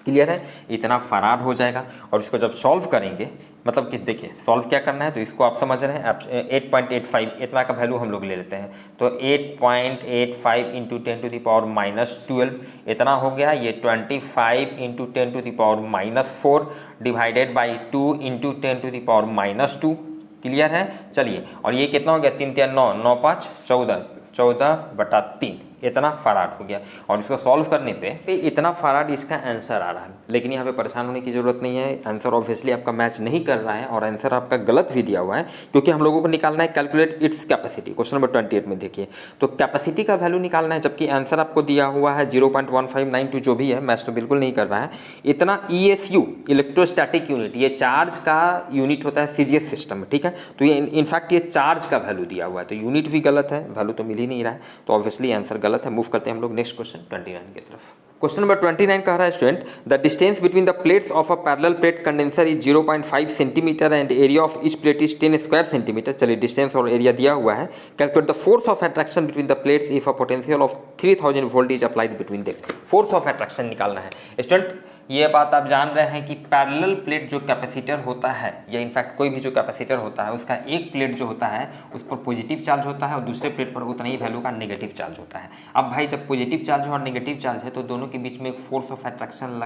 क्लियर है। इतना फराड हो जाएगा, और इसको जब सॉल्व करेंगे, मतलब कि देखिए सॉल्व क्या करना है, तो इसको आप समझ रहे हैं, 8.85 इतना का वैल्यू हम लोग ले लेते हैं, तो 8.85 into 10 to the power minus 12 इतना हो गया, ये 25 into 10 to the power minus 4 divided by 2 into 10 to the power minus 2, clear है। चलिए और ये कितना हो गया, 3 3 9 9 5 14, 14/3 इतना फराड हो गया, और इसको सॉल्व करने पे इतना फराड इसका आंसर आ रहा है। लेकिन यहाँ पे परेशान होने की जरूरत नहीं है, आंसर ऑब्वियसली आपका मैच नहीं कर रहा है, और आंसर आपका गलत भी दिया हुआ है, क्योंकि हम लोगों को निकालना है calculate its capacity. Question number 28 में देखिए, तो कैपेसिटी का वैल्यू निकालना है, जबकि आंसर आपको दिया हुआ है 0.1592 जो भी है, मैच तो बिल्कुल नहीं कर रहा है। इतना ESU इलेक्ट्रोस्टैटिक यूनिट, ये चार्ज का यूनिट होता है CGS सिस्टम में, ठीक है। तो ये इनफैक्ट ये चार्ज का वैल्यू दिया हुआ है, तो यूनिट भी गलत है, वैल्यू तो मिल ही नहीं रहा है, तो ऑब्वियसली आंसर गलत है। मूव करते हैं हम लोग नेक्स्ट क्वेश्चन 29 की तरफ। क्वेश्चन नंबर 29 कह रहा है student, the distance between the plates of a parallel plate condenser is 0.5 centimetre and area of each plate is 10 square centimetre. चलिए डिस्टेंस और एरिया दिया हुआ है, calculate the force of attraction between the plates if a potential of 3000 volt is applied between them. Force of attraction निकालना है student. ये बात आप जान रहे हैं कि पैरेलल प्लेट जो कैपेसिटर होता है, या इनफैक्ट कोई भी जो कैपेसिटर होता है, उसका एक प्लेट जो होता है उस पर पॉजिटिव चार्ज होता है, और दूसरे प्लेट पर उतना ही वैल्यू का नेगेटिव चार्ज होता है। अब भाई जब पॉजिटिव चार्ज है और नेगेटिव चार्ज है, तो दोनों के बीच में एक फोर्स ऑफ अट्रैक्शन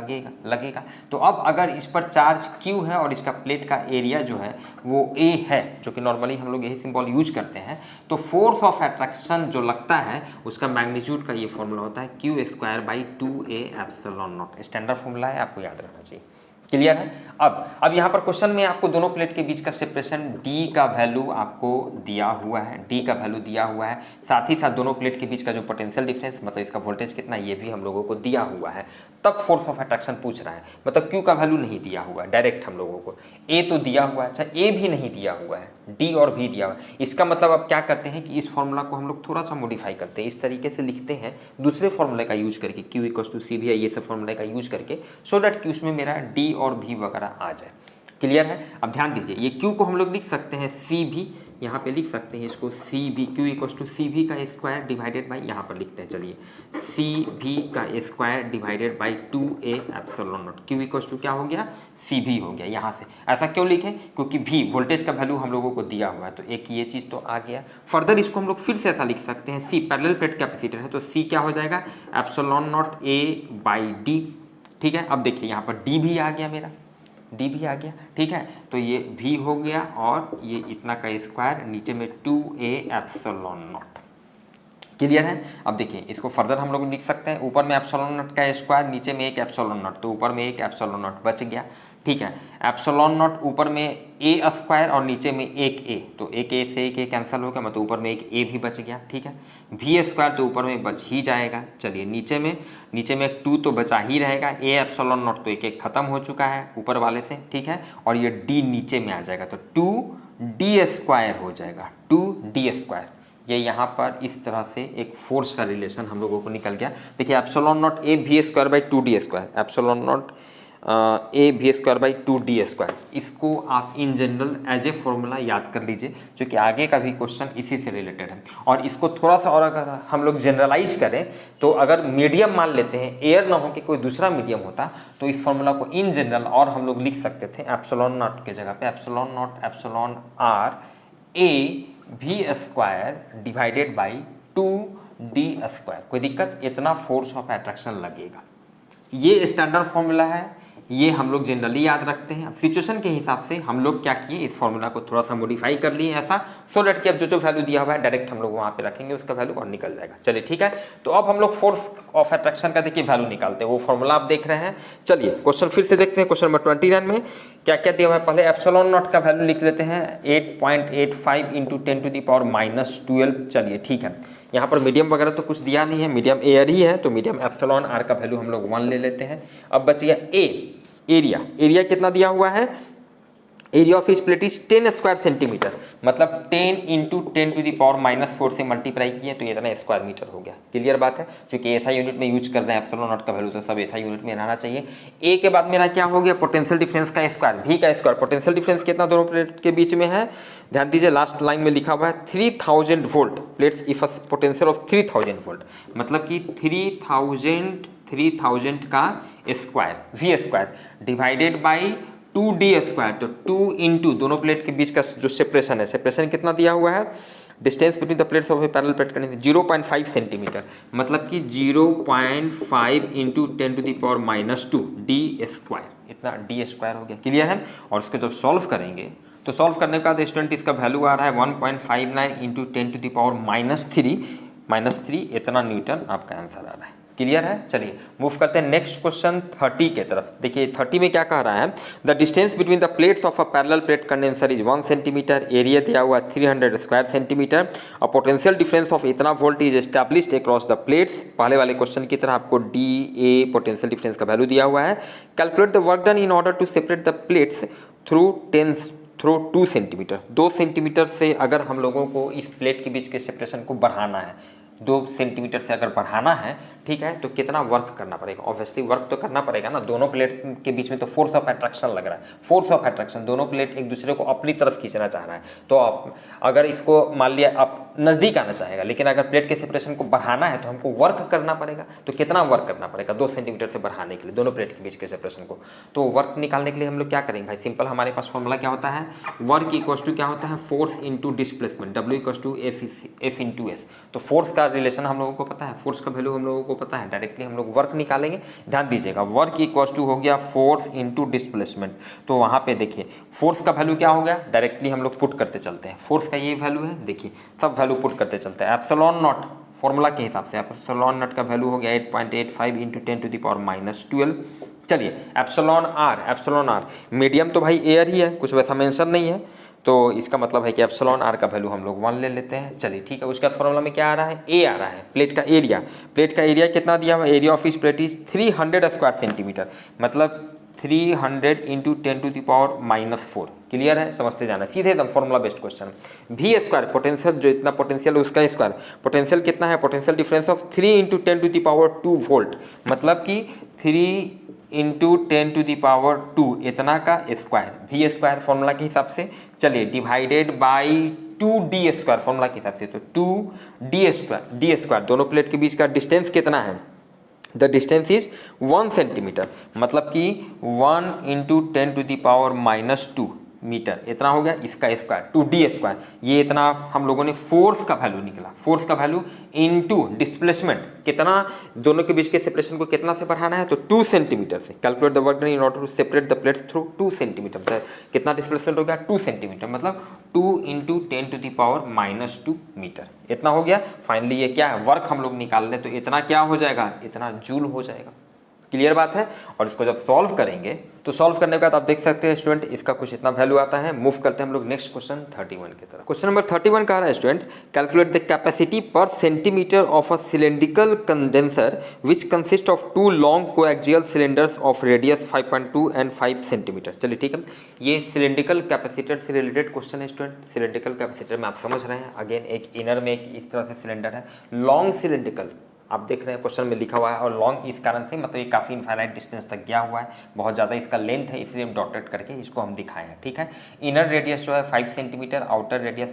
लगेगा। तो अब अगर इस पर चार्ज Q है और इसका प्लेट का एरिया जो है वो A है, जो कि नॉर्मली हम लोग यही सिंबल यूज करते हैं, तो फोर्स ऑफ अट्रैक्शन जो लगता है उसका मैग्नीट्यूड का ये फॉर्मूला होता है Q²/2A epsilon not. Standard formula है, आपको याद रखना चाहिए, क्लियर है। अब यहाँ पर क्वेश्चन में आपको दोनों प्लेट के बीच का सेपरेशन D का वैल्यू आपको दिया हुआ है, D का वैल्यू दिया हुआ है, साथ ही साथ दोनों प्लेट के बीच का जो पोटेंशियल डिफरेंस, मतलब इसका वोल्टेज कितना, ये भी हम लोगों को दिया हुआ है। तब फोर्स ऑफ अट्रैक्शन पूछ रहा है, मतलब Q का वैल्यू नहीं दिया हुआ है डायरेक्ट हम लोगों को, A तो दिया हुआ है, अच्छा A भी नहीं दिया हुआ है, D और B दिया हुआ है। इसका मतलब अब क्या करते हैं कि इस फॉर्मूला को हम लोग थोड़ा सा मॉडिफाई करते हैं, इस तरीके से लिखते हैं दूसरे फॉर्मूले का यूज करके, Q=CV है, ये सब फॉर्मूले का यूज करके, सो दैट कि उसमें मेरा D और B वगैरह आ जाए, क्लियर है। अब ध्यान दीजिए, ये Q को हम लोग लिख सकते हैं CV यहाँ पे लिख सकते हैं इसको C B, Q equal to C B का स्क्वायर डिवाइडेड बाई, यहाँ पर लिखते हैं चलिए सी बी का square divided by 2a epsilon naught, Q equal to क्या हो गया सी भी हो गया। यहाँ से ऐसा क्यों लिखें, क्योंकि भी वोल्टेज का वैल्यू हम लोगों को दिया हुआ है, तो एक ये चीज़ तो आ गया। फर्दर इसको हम लोग फिर से ऐसा लिख सकते हैं, सी पैरेलल प्लेट कैपेसिटर है तो सी क्या हो जाएगा epsilon naught a by D, ठीक है। अब देखिए यहाँ पर डी भी आ गया, मेरा डी भी आ गया, ठीक है। तो ये v हो गया और ये इतना का स्क्वायर, नीचे में 2a एप्सिलॉन नॉट, क्लियर है। अब देखिए इसको फर्दर हम लोग लिख सकते हैं, ऊपर में एप्सिलॉन नॉट का स्क्वायर, नीचे में एक एप्सिलॉन नॉट, तो ऊपर में एक एप्सिलॉन नॉट बच गया, ठीक है। एप्सिलॉन नॉट ऊपर में a स्क्वायर और नीचे में एक a, तो एक a से एक a कैंसिल हो गया, मतलब ऊपर में एक a भी बच गया, ठीक है। v स्क्वायर तो ऊपर में बच ही जाएगा, चलिए नीचे में एक 2 तो बचा ही रहेगा, a एप्सिलॉन नॉट तो एक एक खत्म हो चुका है ऊपर वाले से, ठीक है। और ये d नीचे में आ जाएगा तो 2d स्क्वायर हो जाएगा, 2d स्क्वायर। ये यहाँ पर इस तरह से एक फोर्स का रिलेशन हम लोगों को निकल गया। देखिए epsilon naught a v square by 2d square, epsilon naught a v square by 2d square, इसको आप in general as a formula याद कर लीजिए, जो कि आगे का भी क्वेश्चन इसी से रिलेटेड है। और इसको थोड़ा सा और अगर हम लोग जनरलाइज करें तो अगर मीडियम मान लेते हैं, एयर ना हो कि कोई दूसरा मीडियम होता, तो इस फॉर्मूला को इन जनरल और हम लोग लिख सकते थे एप्सिलॉन नॉट के जगह पे epsilon naught epsilon r a v square divided by 2d square. कोई दिक्कत, इतना फोर्स ऑफ अट्रैक्शन लगेगा, ये स्टैंडर्ड फॉर्मूला है, ये हम लोग जनरली याद रखते हैं। अब सिचुएशन के हिसाब से हम लोग क्या किए, इस फॉर्मूला को थोड़ा सा मॉडिफाई कर लिए ऐसा, सो डेट कि अब जो वैल्यू दिया हुआ है डायरेक्ट हम लोग वहाँ पे रखेंगे, उसका वैल्यू और निकल जाएगा। चलिए ठीक है, तो अब हम लोग फोर्स ऑफ अट्रैक्शन का देखिए वैल्यू निकालते हैं, वो फॉर्मूला आप देख रहे हैं। चलिए क्वेश्चन फिर से देखते हैं, क्वेश्चन नंबर 29 में क्या क्या दिया हुआ है। पहले एप्सिलॉन नॉट का वैल्यू लिख लेते हैं 8.85 इंटू 10⁻⁻12। चलिए ठीक है, यहाँ पर मीडियम वगैरह तो कुछ दिया नहीं है, मीडियम एयर ही है, तो मीडियम एप्सिलॉन आर का वैल्यू हम लोग 1 ले लेते हैं। अब बच गया ए, एरिया कितना दिया हुआ है, एरिया ऑफ इस प्लेट इज 10 स्क्वायर सेंटीमीटर, मतलब 10 इंटू 10⁻⁻4 से मल्टीप्लाई किए तो ये इतना स्क्वायर मीटर हो गया। क्लियर बात है, क्योंकि ऐसा यूनिट में यूज कर रहे हैं एप्सिलॉन नॉट का वैल्यू, तो सब ऐसा यूनिट में रहना चाहिए। ए के बाद मेरा क्या हो गया, पोटेंशियल डिफरेंस का स्क्वायर, भी का स्क्वायर। पोटेंशियल डिफरेंस कितना दोनों प्लेट के बीच में है, ध्यान दीजिए लास्ट लाइन में लिखा हुआ है 3000 volt, plates if potential of 3000 volt, मतलब कि 3000 का square v square divided by 2d square, तो 2 इंटू दोनों प्लेट के बीच का जो सेपरेशन है, सेपरेशन कितना दिया हुआ है, distance between the plates of A parallel plate करने 0.5 सेंटीमीटर, मतलब कि 0.5 इंटू 10⁻⁻2 d स्क्वायर, इतना d स्क्वायर हो गया। क्लियर है, और उसको जब सॉल्व करेंगे तो सॉल्व करने के बाद स्टूडेंट इसका वैल्यू आ रहा है 1.59 इंटू 10⁻³ इतना न्यूटन आपका आंसर आ रहा है। क्लियर है, चलिए मूव करते हैं नेक्स्ट क्वेश्चन 30 के तरफ। देखिए 30 में क्या कह रहा है, the distance between the plates of a parallel plate condenser is 1 centimetre, area दिया हुआ 300 स्क्वायर सेंटीमीटर, और पोटेंशियल डिफरेंस ऑफ इतना volt is established across the plates. पहले वाले क्वेश्चन की तरह आपको डी ए पोटेंशियल डिफरेंस का वैल्यू दिया हुआ है। Calculate the work done in order to separate the plates through 2 centimetre. 2 centimetre से अगर हम लोगों को इस प्लेट के बीच के सेपरेशन को बढ़ाना है, 2 सेंटीमीटर से अगर बढ़ाना है, ठीक है, तो कितना वर्क करना पड़ेगा, ऑब्वियसली वर्क तो करना पड़ेगा ना, दोनों प्लेट के बीच में तो फोर्स ऑफ अट्रैक्शन लग रहा है, फोर्स ऑफ अट्रैक्शन, दोनों प्लेट एक दूसरे को अपनी तरफ खींचना चाह रहा है। तो आप अगर इसको मान लिया आप नज़दीक आना चाहेगा, लेकिन अगर प्लेट के सेपरेशन को बढ़ाना है तो हमको वर्क करना पड़ेगा। तो कितना वर्क करना पड़ेगा 2 सेंटीमीटर से बढ़ाने के लिए दोनों प्लेट के बीच के सेपरेशन को। तो वर्क निकालने के लिए हम लोग क्या करेंगे भाई, सिंपल हमारे पास फॉर्मूला क्या होता है, वर्क इक्वल्स टू क्या होता है, force into displacement, W equals to F into S। तो फोर्स का रिलेशन हम लोगों को पता है, फोर्स का वैल्यू हम लोगों को पता है, डायरेक्टली हम लोग वर्क निकालेंगे। ध्यान दीजिएगा, वर्क इक्वल्स टू हो गया फोर्स इंटू डिस्प्लेसमेंट, तो वहाँ पे देखिए फोर्स का वैल्यू क्या हो गया, डायरेक्टली हम लोग पुट करते चलते हैं, फोर्स का ये वैल्यू है, देखिए सब वैल्यू पुट करते चलते हैं। एप्सिलॉन नॉट फॉर्मूला के हिसाब से एप्सिलॉन नॉट का वैल्यू हो गया 8.85 इंटू 10⁻⁻12। चलिए एप्सिलॉन आर मीडियम तो भाई एयर ही है, कुछ वैसा मेंशन नहीं है, तो इसका मतलब है कि एप्सिलॉन आर का वैल्यू हम लोग 1 ले लेते हैं। चलिए ठीक है, उसका फॉर्मूला में क्या आ रहा है, ए आ रहा है, प्लेट का एरिया कितना दिया हुआ है, एरिया ऑफ इस प्लेट इज 300 स्क्वायर सेंटीमीटर, मतलब 300 इंटू 10⁻⁻4। क्लियर है, समझते जाना, सीधे एकदम फॉर्मूला बेस्ड क्वेश्चन। भी स्क्वायर पोटेंशियल, जो इतना पोटेंशियल उसका स्क्वायर, पोटेंशियल कितना है, potential difference of 3 into 10⁻² volt, मतलब कि 3 इंटू 10⁻² इतना का स्क्वायर, भी स्क्वायर फॉर्मूला के हिसाब से। चलिए डिवाइडेड बाई 2d² फॉर्मूला के हिसाब से, तो 2d² दोनों प्लेट के बीच का डिस्टेंस कितना है, द डिस्टेंस इज 1 सेंटीमीटर, मतलब कि 1 × 10⁻⁻² मीटर, इतना हो गया इसका स्क्वायर, 2d²। ये इतना हम लोगों ने फोर्स का वैल्यू निकला, फोर्स का वैल्यू इनटू डिस्प्लेसमेंट, कितना दोनों के बीच के सेपरेशन को कितना से बढ़ाना है, तो 2 सेंटीमीटर से। Calculate the work done in order to separate the plates through 2 centimetre, कितना डिस्प्लेसमेंट हो गया, 2 सेंटीमीटर, मतलब 2 × 10⁻² मीटर, इतना हो गया। फाइनली ये क्या है, वर्क हम लोग निकाल लें तो इतना क्या हो जाएगा, इतना जूल हो जाएगा। क्लियर बात है। और इसको जब सॉल्व करेंगे तो सॉल्व करने के बाद आप देख सकते हैं स्टूडेंट इसका कुछ इतना वैल्यू आता है। मूव करते हैं हम लोग नेक्स्ट क्वेश्चन 31 की तरफ। क्वेश्चन नंबर 31 कह रहा है स्टूडेंट, कैलकुलेट द कैपेसिटी पर centimetre of a cylindrical condenser which consist of 2 long coaxial cylinders of radius 5.2 and 5 centimetre. चलिए ठीक है, ये सिलेंड्रिकल कैपेसिटर से रिलेटेड क्वेश्चन है स्टूडेंट। सिलेंड्रिकल कैपेसिटर में आप समझ रहे हैं, अगेन एक इनर में एक इस तरह से सिलेंडर है, लॉन्ग सिलेंड्रिकल आप देख रहे हैं क्वेश्चन में लिखा हुआ है, और लॉन्ग इस कारण से मतलब ये काफ़ी इनफाइनाइट डिस्टेंस तक गया हुआ है, बहुत ज़्यादा इसका लेंथ है, इसलिए हम डॉटेड करके इसको हम दिखाए हैं। ठीक है, इनर रेडियस जो है 5 सेंटीमीटर, आउटर रेडियस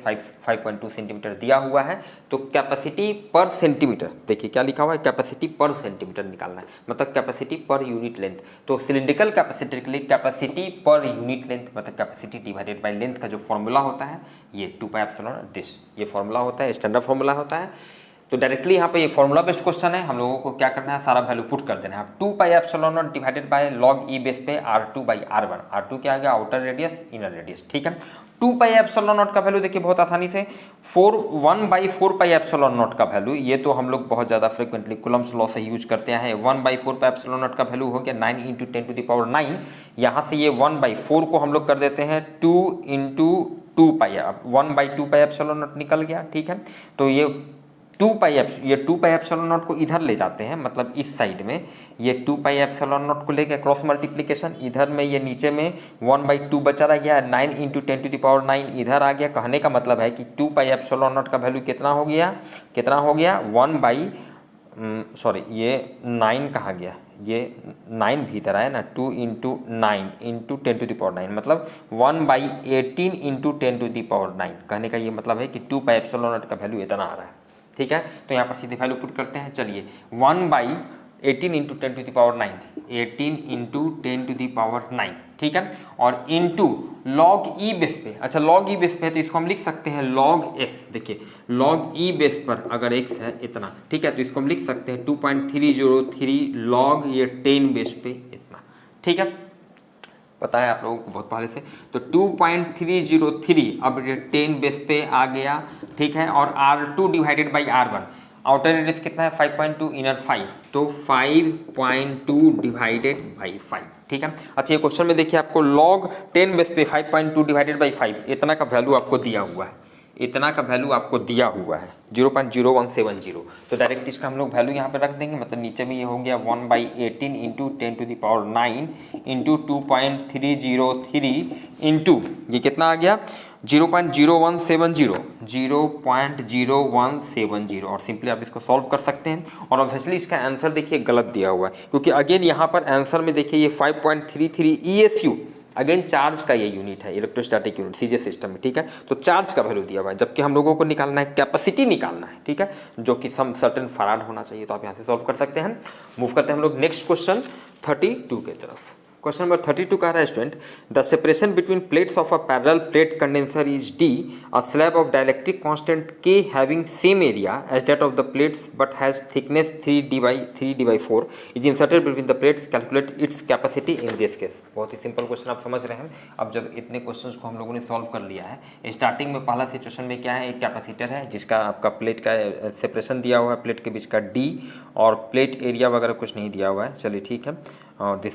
5.2 सेंटीमीटर दिया हुआ है। तो कैपेसिटी पर सेंटीमीटर, देखिए क्या लिखा हुआ है, कैपेसिटी पर सेंटीमीटर निकालना है, मतलब कैपेसिटी पर यूनिट लेंथ। तो सिलिंड्रिकल कैपेसिटर के लिए कैपेसिटी पर यूनिट लेंथ मतलब कैपेसिटी डिवाइडेड बाई लेंथ का जो फॉर्मूला होता है ये 2πε ये फॉर्मूला होता है, स्टैंडर्ड फॉर्मूला होता है। तो डायरेक्टली यहाँ पे ये फॉर्मूला बेस्ड क्वेश्चन है, हम लोगों को क्या करना है, सारा वैल्यू पुट कर देना है। 2πε divided by log e base पे R2/R1, R2 क्या आ गया, आउटर रेडियस, इनर रेडियस। ठीक है, 2πε का वैल्यू देखिए बहुत आसानी से 1/4πε का वैल्यू, ये तो हम लोग बहुत ज़्यादा फ्रिक्वेंटली कूलम्स लॉ से यूज करते हैं। 1/4πε का वैल्यू हो गया 9 × 10⁹ यहाँ से ये 1/4 को हम लोग कर देते हैं 2 × 2π, अब 1/2πε निकल गया। ठीक है, तो ये 2πε को इधर ले जाते हैं, मतलब इस साइड में ये 2πε को लेके क्रॉस मल्टीप्लिकेशन, इधर में ये नीचे में 1/2 बचा रह गया, 9 × 10⁹ इधर आ गया। कहने का मतलब है कि 2πε का वैल्यू कितना हो गया, ये 9 कहाँ गया, ये 9 भी इधर आया ना, 2 × 9 × 10⁹, मतलब 1/18 × 10⁹। कहने का ये मतलब है कि 2πε का वैल्यू इतना आ रहा है। ठीक है, तो यहाँ पर सीधे वैल्यू पुट करते हैं। चलिए 1/18 × 10⁹, 18 × 10⁹, ठीक है, और इनटू log e बेस पे, अच्छा log e बेस पे है तो इसको हम लिख सकते हैं log x। देखिए log e बेस पर अगर x है इतना, ठीक है, तो इसको हम लिख सकते हैं 2.303 log ये 10 बेस पे इतना। ठीक है, पता है आप लोगों को बहुत पहले से, तो 2.303 अब ये 10 बेस पे आ गया। ठीक है, और R2 divided by R1, outer radius कितना है 5.2, इनर 5, तो 5.2 डिवाइडेड बाई 5। ठीक है, अच्छा ये क्वेश्चन में देखिए आपको log 10 बेस पे 5.2 डिवाइडेड बाई 5 इतना का वैल्यू आपको दिया हुआ है, इतना का वैल्यू आपको दिया हुआ है 0.0170। तो डायरेक्ट इसका हम लोग वैल्यू यहाँ पे रख देंगे, मतलब नीचे में ये हो गया 1/18 × 10⁹ इंटू 2.303 इंटू ये कितना आ गया 0.0170 और सिंपली आप इसको सॉल्व कर सकते हैं। और ऑब्वियसली इसका आंसर देखिए गलत दिया हुआ है, क्योंकि अगेन यहाँ पर आंसर में देखिए ये 5.33 ESU, अगेन चार्ज का ये यूनिट है, इलेक्ट्रोस्टैटिक यूनिट सीजे सिस्टम में। ठीक है, तो चार्ज का वैल्यू दिया हुआ है, जबकि हम लोगों को निकालना है कैपेसिटी निकालना है। ठीक है, जो कि सम सर्टेन फराड होना चाहिए, तो आप यहाँ से सॉल्व कर सकते हैं। मूव करते हैं हम लोग नेक्स्ट क्वेश्चन 32 के तरफ। क्वेश्चन नंबर 32 कह रहा है student, the separation between plates of a parallel plate condenser is D, a slab of dielectric constant K having same area as that of the plates but has thickness 3D/4 is inserted between the plates, calculate its capacity in this case. बहुत ही simple question आप समझ रहे हैं। अब जब इतने questions को हम लोगों ने सॉल्व कर लिया है, स्टार्टिंग में पहला सिचुएशन में क्या है, एक कैपेसिटर है जिसका आपका प्लेट का सेपरेशन दिया हुआ है, प्लेट के बीच का D, और प्लेट एरिया वगैरह कुछ नहीं दिया हुआ है। चलिए ठीक है, और दिस,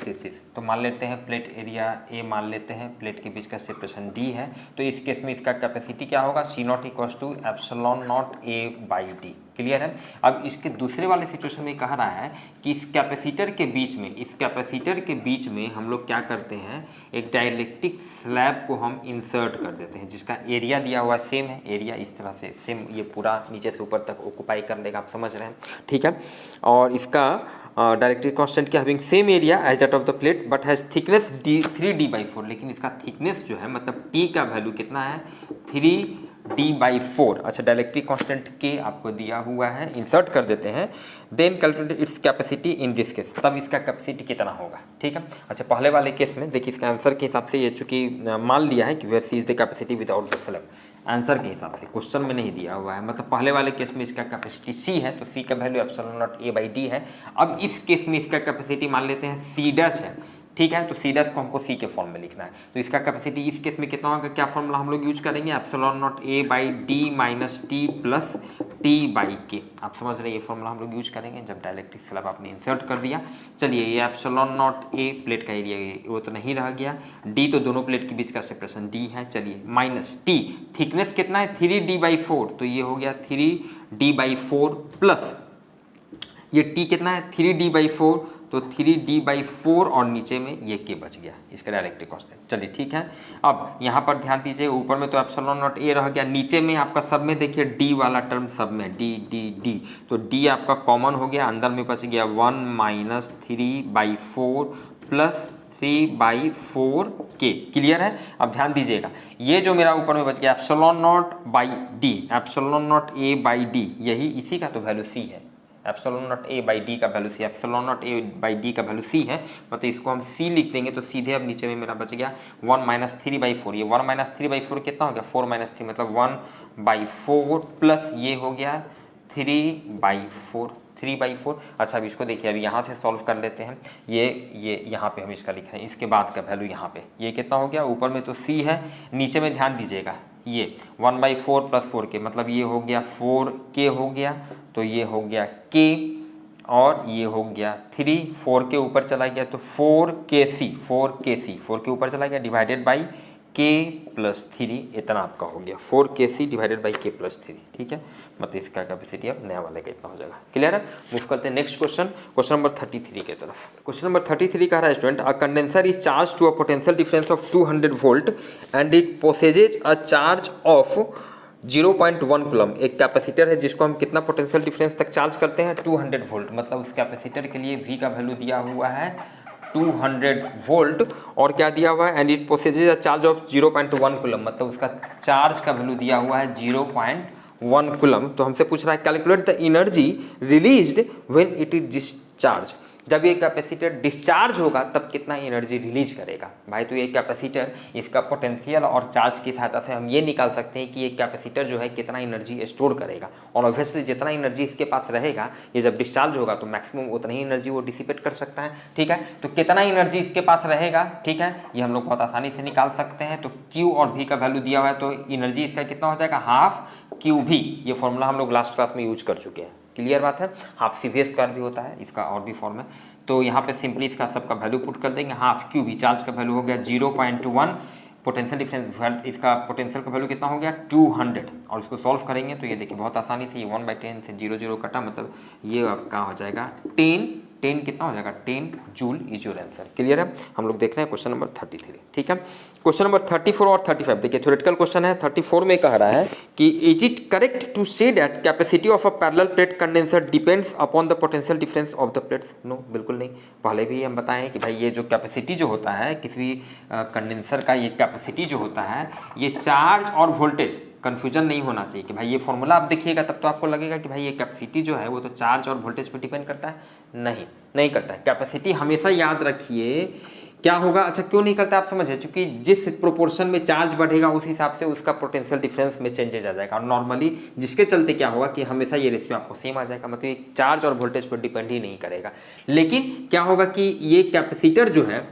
तो मान लेते हैं प्लेट एरिया A, मान लेते हैं प्लेट के बीच का सेपरेशन D है, तो इस केस में इसका कैपेसिटी क्या होगा, C0 = ε0A/D। क्लियर है। अब इसके दूसरे वाले सिचुएशन में कह रहा है कि इस कैपेसिटर के बीच में हम लोग क्या करते हैं, एक डाइलेक्ट्रिक स्लैब को हम इंसर्ट कर देते हैं, जिसका एरिया दिया हुआ सेम है, एरिया इस तरह से सेम ये पूरा नीचे से ऊपर तक ऑक्यूपाई कर लेगा, आप समझ रहे हैं। ठीक है, और इसका dielectric constant K having same area as that of the plate but has thickness 3D/4, लेकिन इसका थिकनेस जो है मतलब T का वैल्यू कितना है 3 d/4। अच्छा, डाइलेक्ट्रिक कांस्टेंट k आपको दिया हुआ है, इंसर्ट कर देते हैं। Then calculate its capacity in this case, तब इसका कैपेसिटी कितना होगा। ठीक है। अच्छा, पहले वाले केस में देखिए इसका आंसर के हिसाब से ये चूंकि मान लिया है कि where C is the capacity without the slab, answer के हिसाब से क्वेश्चन में नहीं दिया हुआ है, मतलब पहले वाले केस में इसका कैपेसिटी सी है तो सी का वैल्यू एप्सिलॉन नॉट a/d है। अब इस केस में इसका कैपेसिटी मान लेते हैं सी डैश है। ठीक है, तो सी डैश को हमको सी के फॉर्म में लिखना है, तो इसका कैपेसिटी इस केस में कितना होगा, क्या फॉर्मूला हम लोग यूज करेंगे, epsilon not a/d minus T plus t/k। आप समझ रहे हैं, ये फॉर्मूला हम लोग यूज करेंगे जब डाइलेक्ट्रिक स्लैब आपने इंसर्ट कर दिया। चलिए, ये एप्सिलॉन नॉट a प्लेट का एरिया वो तो नहीं रह गया, d तो दोनों प्लेट के बीच का सेपरेशन d है। चलिए, माइनस t, थिकनेस कितना है 3d/4, तो ये हो गया 3d/4 प्लस ये t कितना है 3d/4, तो 3d/4 और नीचे में ये k बच गया, इसका डायरेक्ट्रिक कांस्टेंट। चलिए ठीक है, अब यहाँ पर ध्यान दीजिए, ऊपर में तो एप्सिलॉन नॉट a रह गया, नीचे में आपका सब में देखिए d वाला टर्म सब में d, तो d आपका कॉमन हो गया, अंदर में बच गया 1 माइनस 3/4 प्लस 3/4 k। क्लियर है। अब ध्यान दीजिएगा, ये जो मेरा ऊपर में बच गया epsilon not by D, epsilon not a/d, यही इसी का तो वैल्यू c है। एप्सिलॉन नॉट a/d का value C, epsilon not a/d का वैल्यू सी है, मतलब इसको हम c लिख देंगे तो सीधे अब नीचे में मेरा बच गया 1 माइनस 3/4। ये 1 माइनस 3/4 कितना हो गया 4 माइनस 3, मतलब 1/4 प्लस ये हो गया 3/4। अच्छा, अब इसको देखिए, अभी यहाँ से सॉल्व कर लेते हैं। ये यहाँ पे हम इसका लिख रहे हैं, इसके बाद का वैल्यू यहाँ पे ये कितना हो गया, ऊपर में तो c है, नीचे में ध्यान दीजिएगा ये 1/4 प्लस 4k, मतलब ये हो गया 4k हो गया, तो ये हो गया k और ये हो गया 3, 4 के ऊपर चला गया तो 4k ऊपर चला गया डिवाइडेड बाई k प्लस 3, इतना आपका हो गया 4kc divided by k plus 3। ठीक है, मतलब इसका कैपेसिटी अब नया वाले का इतना हो जाएगा। क्लियर है। मूव करते हैं नेक्स्ट क्वेश्चन, क्वेश्चन नंबर 33 के तरफ। क्वेश्चन नंबर 33 कह रहा है student, a condenser is charge to a potential difference of 200 volt and it possesses a charge of 0.1 coulomb. एक कैपेसिटर है जिसको हम कितना पोटेंशियल डिफरेंस तक चार्ज करते हैं 200 वोल्ट, मतलब उस कैपेसिटर के लिए V का वैल्यू दिया हुआ है 200 वोल्ट और क्या दिया हुआ है, and it possesses a charge of 0.1 coulomb, मतलब उसका चार्ज का वैल्यू दिया हुआ है 0.1 कूलम। तो हमसे पूछ रहा है calculate the energy released when it is discharge. जब ये कैपेसिटर डिस्चार्ज होगा तब कितना एनर्जी रिलीज करेगा। भाई, तो ये कैपेसिटर, इसका पोटेंशियल और चार्ज की सहायता से हम ये निकाल सकते हैं कि ये कैपेसिटर जो है कितना एनर्जी स्टोर करेगा, और ऑब्वियसली जितना एनर्जी इसके पास रहेगा, ये जब डिस्चार्ज होगा तो मैक्सिमम उतना ही एनर्जी वो डिसिपेट कर सकता है। ठीक है, तो कितना एनर्जी इसके पास रहेगा, ठीक है, ये हम लोग बहुत आसानी से निकाल सकते हैं। तो Q और V का वैल्यू दिया हुआ है, तो एनर्जी इसका कितना हो जाएगा, हाफ QV। ये फॉर्मूला हम लोग लास्ट क्लास में यूज कर चुके हैं। क्लियर बात है। हाफ CV² भी होता है, इसका और भी फॉर्म है। तो यहाँ पे सिंपली इसका सबका वैल्यू पुट कर देंगे, हाफ QV, चार्ज का वैल्यू हो गया 0.1, पोटेंशियल डिफरेंस, इसका पोटेंशियल का वैल्यू कितना हो गया 200, और इसको सॉल्व करेंगे तो ये देखिए बहुत आसानी से, ये 1/10 से 0 कटा, मतलब ये आपका हो जाएगा 10 कितना हो जाएगा 10 joule is your answer. Clear है। हम लोग देख रहे हैं क्वेश्चन नंबर 33। ठीक है, क्वेश्चन नंबर 34 और 35 देखिए, थ्योरेटिकल क्वेश्चन है। 34 में कह रहा है कि is it correct to say that capacity of a parallel plate condenser depends upon the potential difference of the plates. No, बिल्कुल नहीं। पहले भी हम बताएं कि भाई ये जो कैपेसिटी जो होता है किसी भी कंडेंसर का, ये कैपेसिटी जो होता है ये चार्ज और वोल्टेज, कंफ्यूजन नहीं होना चाहिए कि भाई ये फॉर्मूला आप देखिएगा तब तो आपको लगेगा कि भाई ये कैपेसिटी जो है वो तो चार्ज और वोल्टेज पे डिपेंड करता है। नहीं करता है। कैपेसिटी हमेशा याद रखिए क्या होगा। अच्छा, क्यों नहीं करता आप समझिए, क्योंकि जिस प्रोपोर्शन में चार्ज बढ़ेगा उस हिसाब से उसका पोटेंशियल डिफरेंस में चेंजेस आ जाएगा, और नॉर्मली जिसके चलते क्या होगा कि हमेशा ये रेशियो आपको सेम आ जाएगा, मतलब ये चार्ज और वोल्टेज पर डिपेंड ही नहीं करेगा। लेकिन क्या होगा कि ये कैपेसिटर जो है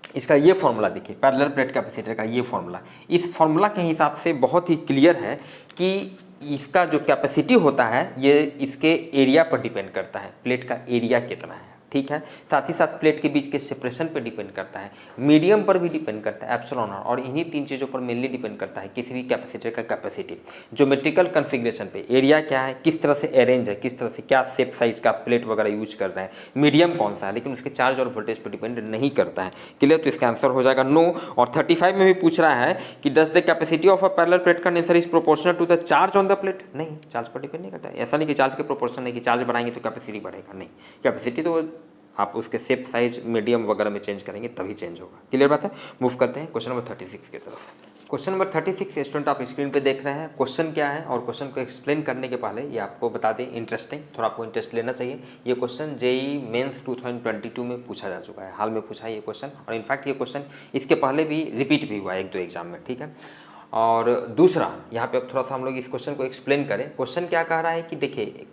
इसका ये फॉर्मूला देखिए, पैरेलल प्लेट कैपेसिटर का ये फॉर्मूला, इस फॉर्मूला के हिसाब से बहुत ही क्लियर है कि इसका जो कैपेसिटी होता है ये इसके एरिया पर डिपेंड करता है, प्लेट का एरिया कितना है। ठीक है, साथ ही साथ प्लेट के बीच के सेपरेशन पर डिपेंड करता है, मीडियम पर भी डिपेंड करता है एप्सिलॉन आर, और इन्हीं तीन चीज़ों पर मेनली डिपेंड करता है किसी भी कैपेसिटर का कैपेसिटी। ज्योमेट्रिकल कन्फिग्रेशन पे एरिया क्या है, किस तरह से अरेंज है, किस तरह से क्या शेप साइज का प्लेट वगैरह यूज कर रहे हैं, मीडियम कौन सा है, लेकिन उसके चार्ज और वोल्टेज पर डिपेंड नहीं करता है। क्लियर, तो इसका आंसर हो जाएगा नो। और 35 में भी पूछ रहा है कि does the capacity of a parallel plate condenser is proportional to the charge on the plate. नहीं, चार्ज पर डिपेंड नहीं करता है। ऐसा नहीं कि चार्ज के प्रोपोर्शन है कि चार्ज बढ़ाएंगे तो कैपेसिटी बढ़ेगा, नहीं, कैपेसिटी तो आप उसके शेप साइज मीडियम वगैरह में चेंज करेंगे तभी चेंज होगा। क्लियर बात है। मूव करते हैं क्वेश्चन नंबर 36 की तरफ। क्वेश्चन नंबर 36 स्टूडेंट आप स्क्रीन पे देख रहे हैं। क्वेश्चन क्या है और क्वेश्चन को एक्सप्लेन करने के पहले ये आपको बता दें, इंटरेस्टिंग, थोड़ा आपको इंटरेस्ट लेना चाहिए। ये क्वेश्चन जेईई मेंस 2022 में पूछा जा चुका है, हाल में पूछा है ये क्वेश्चन, और इनफैक्ट ये क्वेश्चन इसके पहले भी रिपीट भी हुआ है 1-2 एग्जाम में, ठीक है। और दूसरा यहाँ पे अब थोड़ा सा हम लोग इस क्वेश्चन को एक्सप्लेन करें। क्वेश्चन क्या कह रहा है कि देखिए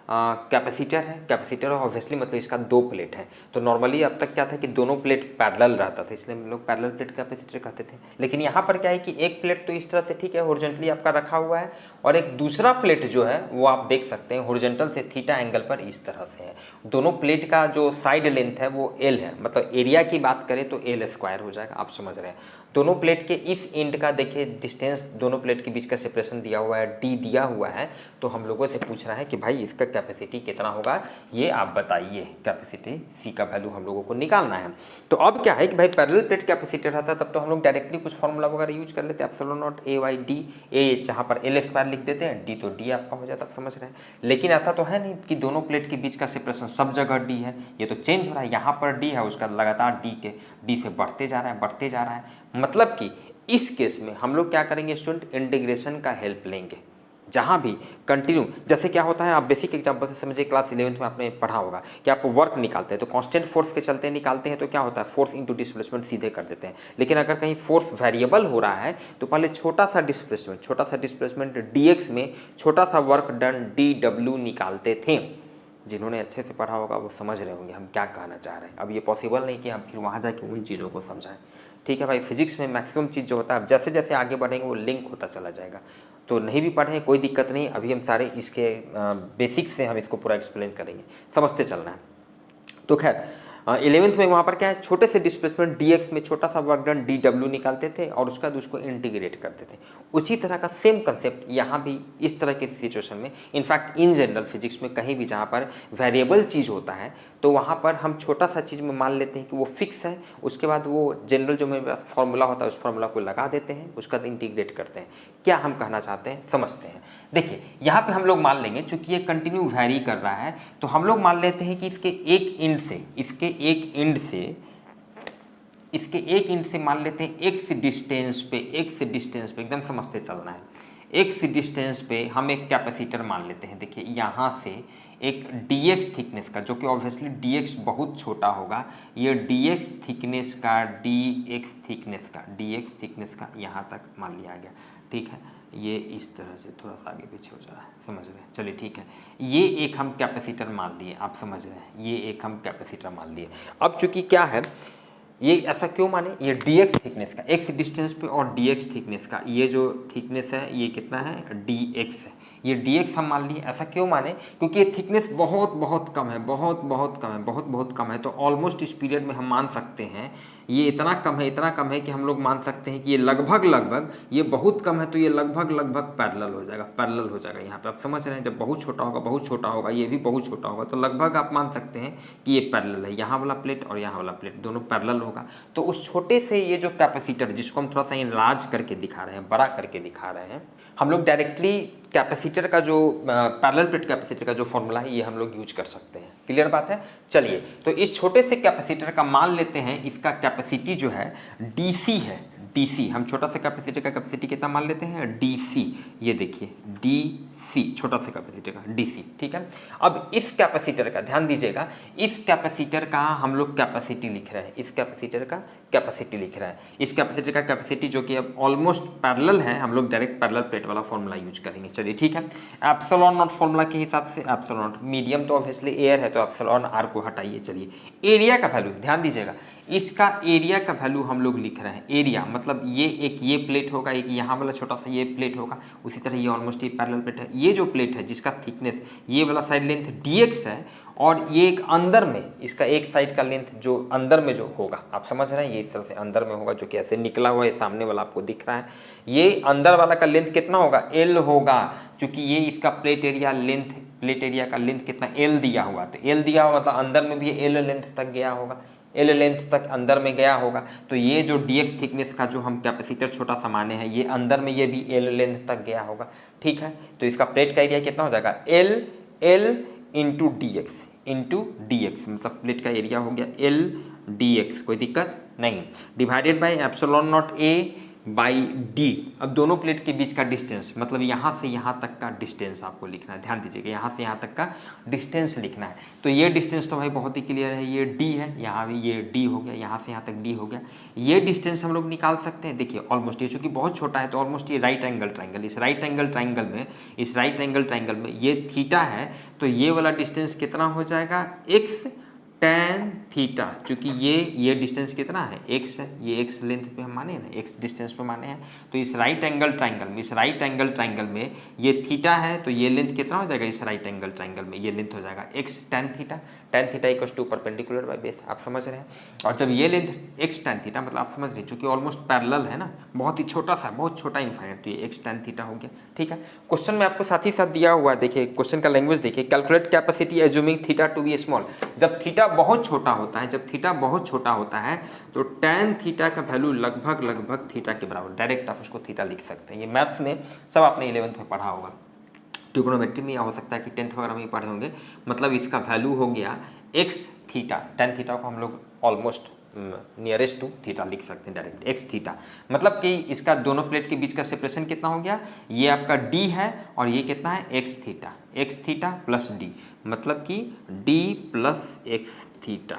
कैपेसिटर है, कैपेसिटर ऑब्वियसली मतलब इसका 2 प्लेट है। तो नॉर्मली अब तक क्या था कि दोनों प्लेट पैरेलल रहता था, इसलिए हम लोग पैरेलल प्लेट कैपेसिटर कहते थे। लेकिन यहाँ पर क्या है कि एक प्लेट तो इस तरह से ठीक है हॉरिजॉन्टली आपका रखा हुआ है, और एक दूसरा प्लेट जो है वो आप देख सकते हैं हॉरिजॉन्टल से थीटा एंगल पर इस तरह से है। दोनों प्लेट का जो साइड लेंथ है वो एल है, मतलब एरिया की बात करें तो एल स्क्वायर हो जाएगा, आप समझ रहे हैं। दोनों प्लेट के इस एंड का देखिए डिस्टेंस, दोनों प्लेट के बीच का सेपरेशन दिया हुआ है, डी दिया हुआ है। तो हम लोगों से पूछ रहा है कि भाई इसका कैपेसिटी कितना होगा, ये आप बताइए। कैपेसिटी सी का वैल्यू हम लोगों को निकालना है। तो अब क्या है कि भाई पैरेलल प्लेट कैपेसिटर रहता तब तो हम लोग डायरेक्टली कुछ फॉर्मूला वगैरह यूज कर लेते हैं, epsilon naught A by D, A जहाँ पर एल स्क्वायर लिख देते हैं, डी तो डी आपका हो जाता, आप समझ रहे हैं। लेकिन ऐसा तो है नहीं कि दोनों प्लेट के बीच का सेपरेशन सब जगह डी है, ये तो चेंज हो रहा है। यहाँ पर डी है, उसका लगातार डी से बढ़ते जा रहा है, बढ़ते जा रहा है। मतलब कि इस केस में हम लोग क्या करेंगे स्टूडेंट, इंटीग्रेशन का हेल्प लेंगे। जहां भी कंटिन्यू, जैसे क्या होता है आप बेसिक एग्जांपल से समझिए, क्लास 11th में आपने पढ़ा होगा कि आप वर्क निकालते हैं तो कांस्टेंट फोर्स के चलते निकालते हैं, तो क्या होता है फोर्स इंटू डिस्प्लेसमेंट सीधे कर देते हैं। लेकिन अगर कहीं फोर्स वेरिएबल हो रहा है तो पहले छोटा सा डिस्प्लेसमेंट dx में छोटा सा वर्क डन dw निकालते थे। जिन्होंने अच्छे से पढ़ा होगा वो समझ रहे होंगे हम क्या कहना चाह रहे हैं। अब ये पॉसिबल नहीं कि हम फिर वहाँ जाके उन चीज़ों को समझाएं, ठीक है भाई। फिजिक्स में मैक्सिमम चीज़ जो होता है जैसे जैसे आगे बढ़ेंगे वो लिंक होता चला जाएगा। तो नहीं भी पढ़ें कोई दिक्कत नहीं, अभी हम सारे इसके बेसिक्स से हम इसको पूरा एक्सप्लेन करेंगे, समझते चलना है। तो खैर 11th में वहाँ पर क्या है, छोटे से डिस्प्लेसमेंट dx में छोटा सा वर्क डन dw निकालते थे और उसका उसको इंटीग्रेट करते थे। उसी तरह का सेम कंसेप्ट यहाँ भी इस तरह के सिचुएशन में, इनफैक्ट इन जनरल फिजिक्स में कहीं भी जहाँ पर वेरिएबल चीज़ होता है तो वहाँ पर हम छोटा सा चीज़ में मान लेते हैं कि वो फिक्स है, उसके बाद वो जनरल जो मेरे फॉर्मूला होता है उस फॉर्मूला को लगा देते हैं, उसका इंटीग्रेट करते हैं। क्या हम कहना चाहते हैं समझते हैं। देखिए यहाँ पे हम लोग मान लेंगे चूंकि ये कंटिन्यू वैरी कर रहा है तो हम लोग मान लेते हैं कि इसके एक एंड से मान लेते हैं एक्स डिस्टेंस पे एकदम समझते चलना है। एक्स डिस्टेंस पे हम एक कैपेसिटर मान लेते हैं। देखिए यहाँ से एक dx थिकनेस का, जो कि ऑब्वियसली dx बहुत छोटा होगा, ये dx थिकनेस का यहाँ तक मान लिया गया, ठीक है। ये इस तरह से थोड़ा सा आगे पीछे हो जा रहा है, समझ रहे हैं, चलिए ठीक है। ये एक हम कैपेसिटर मान लिए, आप समझ रहे हैं, ये एक हम कैपेसिटर मान लिए। अब चूंकि क्या है, ये ऐसा क्यों माने, ये dx थिकनेस का, x डिस्टेंस पे और dx थिकनेस का, ये जो थिकनेस है ये कितना है, dx है, ये dx हम मान लिए। ऐसा क्यों माने, क्योंकि ये थिकनेस बहुत कम है, बहुत कम है। तो ऑलमोस्ट इस पीरियड में हम मान सकते हैं ये इतना कम है कि हम लोग मान सकते हैं कि ये लगभग ये बहुत कम है तो ये लगभग पैरेलल हो जाएगा यहाँ पे, आप समझ रहे हैं। जब बहुत छोटा होगा ये भी बहुत छोटा होगा तो लगभग आप मान सकते हैं कि ये पैरेलल है, यहाँ वाला प्लेट और यहाँ वाला प्लेट दोनों पैरेलल होगा। तो उस छोटे से ये जो कैपेसिटर जिसको हम थोड़ा सा इनलार्ज करके दिखा रहे हैं, बड़ा करके दिखा रहे हैं, हम लोग डायरेक्टली कैपेसिटर का जो पैरेलल प्लेट कैपेसिटर का जो फॉर्मूला है ये हम लोग यूज कर सकते हैं। क्लियर बात है। चलिए तो इस छोटे से कैपेसिटर का मान लेते हैं, इसका कैपेसिटी जो है डीसी है, डीसी। हम छोटा सा कैपेसिटर का कैपेसिटी कितना मान लेते हैं, डीसी। ये देखिए डीसी, छोटा सा कैपेसिटर का डीसी, ठीक है। अब इस कैपेसिटर का ध्यान दीजिएगा, इस कैपेसिटर का हम लोग कैपेसिटी लिख रहे हैं, इस कैपेसिटर का कैपेसिटी लिख रहा है। इस कैपेसिटर का कैपेसिटी जो कि अब ऑलमोस्ट पैरेलल है, हम लोग डायरेक्ट पैरेलल प्लेट वाला फॉर्मूला यूज करेंगे। चलिए ठीक है। एप्सिलॉन नॉट फॉर्मूला के हिसाब से, एप्सिलॉन नॉट मीडियम तो ऑब्वियसली एयर है तो एप्सिलॉन आर को हटाइए। चलिए एरिया का वैल्यू ध्यान दीजिएगा, इसका एरिया का वैल्यू हम लोग लिख रहे हैं। एरिया मतलब ये प्लेट होगा, एक यहाँ वाला छोटा सा ये प्लेट होगा, उसी तरह ये ऑलमोस्ट ये पैरेलल प्लेट है। ये जो प्लेट है जिसका थिकनेस ये वाला साइड लेंथ dx है और ये एक अंदर में इसका एक साइड का लेंथ जो अंदर में जो होगा, आप समझ रहे हैं, ये इस तरह से अंदर में होगा जो कि ऐसे निकला हुआ है, सामने वाला आपको दिख रहा है। ये अंदर वाला का लेंथ कितना होगा, l होगा, क्योंकि ये इसका प्लेट एरिया का लेंथ कितना l दिया हुआ, तो l दिया हुआ मतलब अंदर में भी l लेंथ तक गया होगा, एल लेंथ तक अंदर में गया होगा। तो ये जो dx थिकनेस का जो हम कैपेसिटर छोटा सा माने हैं, ये अंदर में ये भी एल लेंथ तक गया होगा, ठीक है। तो इसका प्लेट का एरिया कितना हो जाएगा, एल इंटू dx, मतलब प्लेट का एरिया हो गया एल dx, कोई दिक्कत नहीं, divided by epsilon naught A by D. अब दोनों प्लेट के बीच का डिस्टेंस, मतलब यहाँ से यहाँ तक का डिस्टेंस आपको लिखना है, ध्यान दीजिएगा, यहाँ से यहाँ तक का डिस्टेंस लिखना है। तो ये डिस्टेंस तो भाई बहुत ही क्लियर है, ये डी है, यहाँ भी ये डी हो गया, यहाँ से यहाँ तक डी हो गया। ये डिस्टेंस हम लोग निकाल सकते हैं, देखिए ऑलमोस्ट, ये चूँकि बहुत छोटा है तो ऑलमोस्ट ये राइट एंगल ट्राइंगल, इस राइट एंगल ट्राइंगल में ये थीटा है, तो ये वाला डिस्टेंस कितना हो जाएगा, एक्स tan थीटा। चूँकि ये डिस्टेंस कितना है, x है, ये x लेंथ पे हम माने ना, x डिस्टेंस पे माने हैं, तो इस राइट एंगल ट्राइंगल में ये थीटा है, तो ये लेंथ कितना हो जाएगा, इस राइट एंगल ट्राइंगल में ये लेंथ हो जाएगा x tan theta equals to perpendicular by base, आप समझ रहे हैं। और जब ये लेंथ x tan थीटा, मतलब आप समझ रहे हैं, चूँकि ऑलमोस्ट पैरेलल है ना, बहुत ही छोटा सा, बहुत छोटा इनफाइनाइट, तो ये x tan थीटा हो गया, ठीक है। क्वेश्चन में आपको साथ ही साथ दिया हुआ है, देखिए क्वेश्चन का लैंग्वेज देखिए, calculate capacity assuming theta to be small. जब थीटा बहुत छोटा होता है, तो tan थीटा का वैल्यू लगभग थीटा के बराबर, डायरेक्ट आप उसको थीटा लिख सकते हैं। ये मैथ्स में सब आपने 11th में पढ़ा होगा, ट्रिग्नोमेट्री में हो सकता है कि 10th वगैरह में पढ़े होंगे। मतलब इसका वैल्यू हो गया x थीटा, tan थीटा को हम लोग ऑलमोस्ट नियरेस्ट टू थीटा लिख सकते हैं डायरेक्ट, x थीटा। मतलब कि इसका दोनों प्लेट के बीच का सेपरेशन कितना हो गया, ये आपका d है और ये कितना है, x थीटा प्लस d, मतलब कि d plus x theta.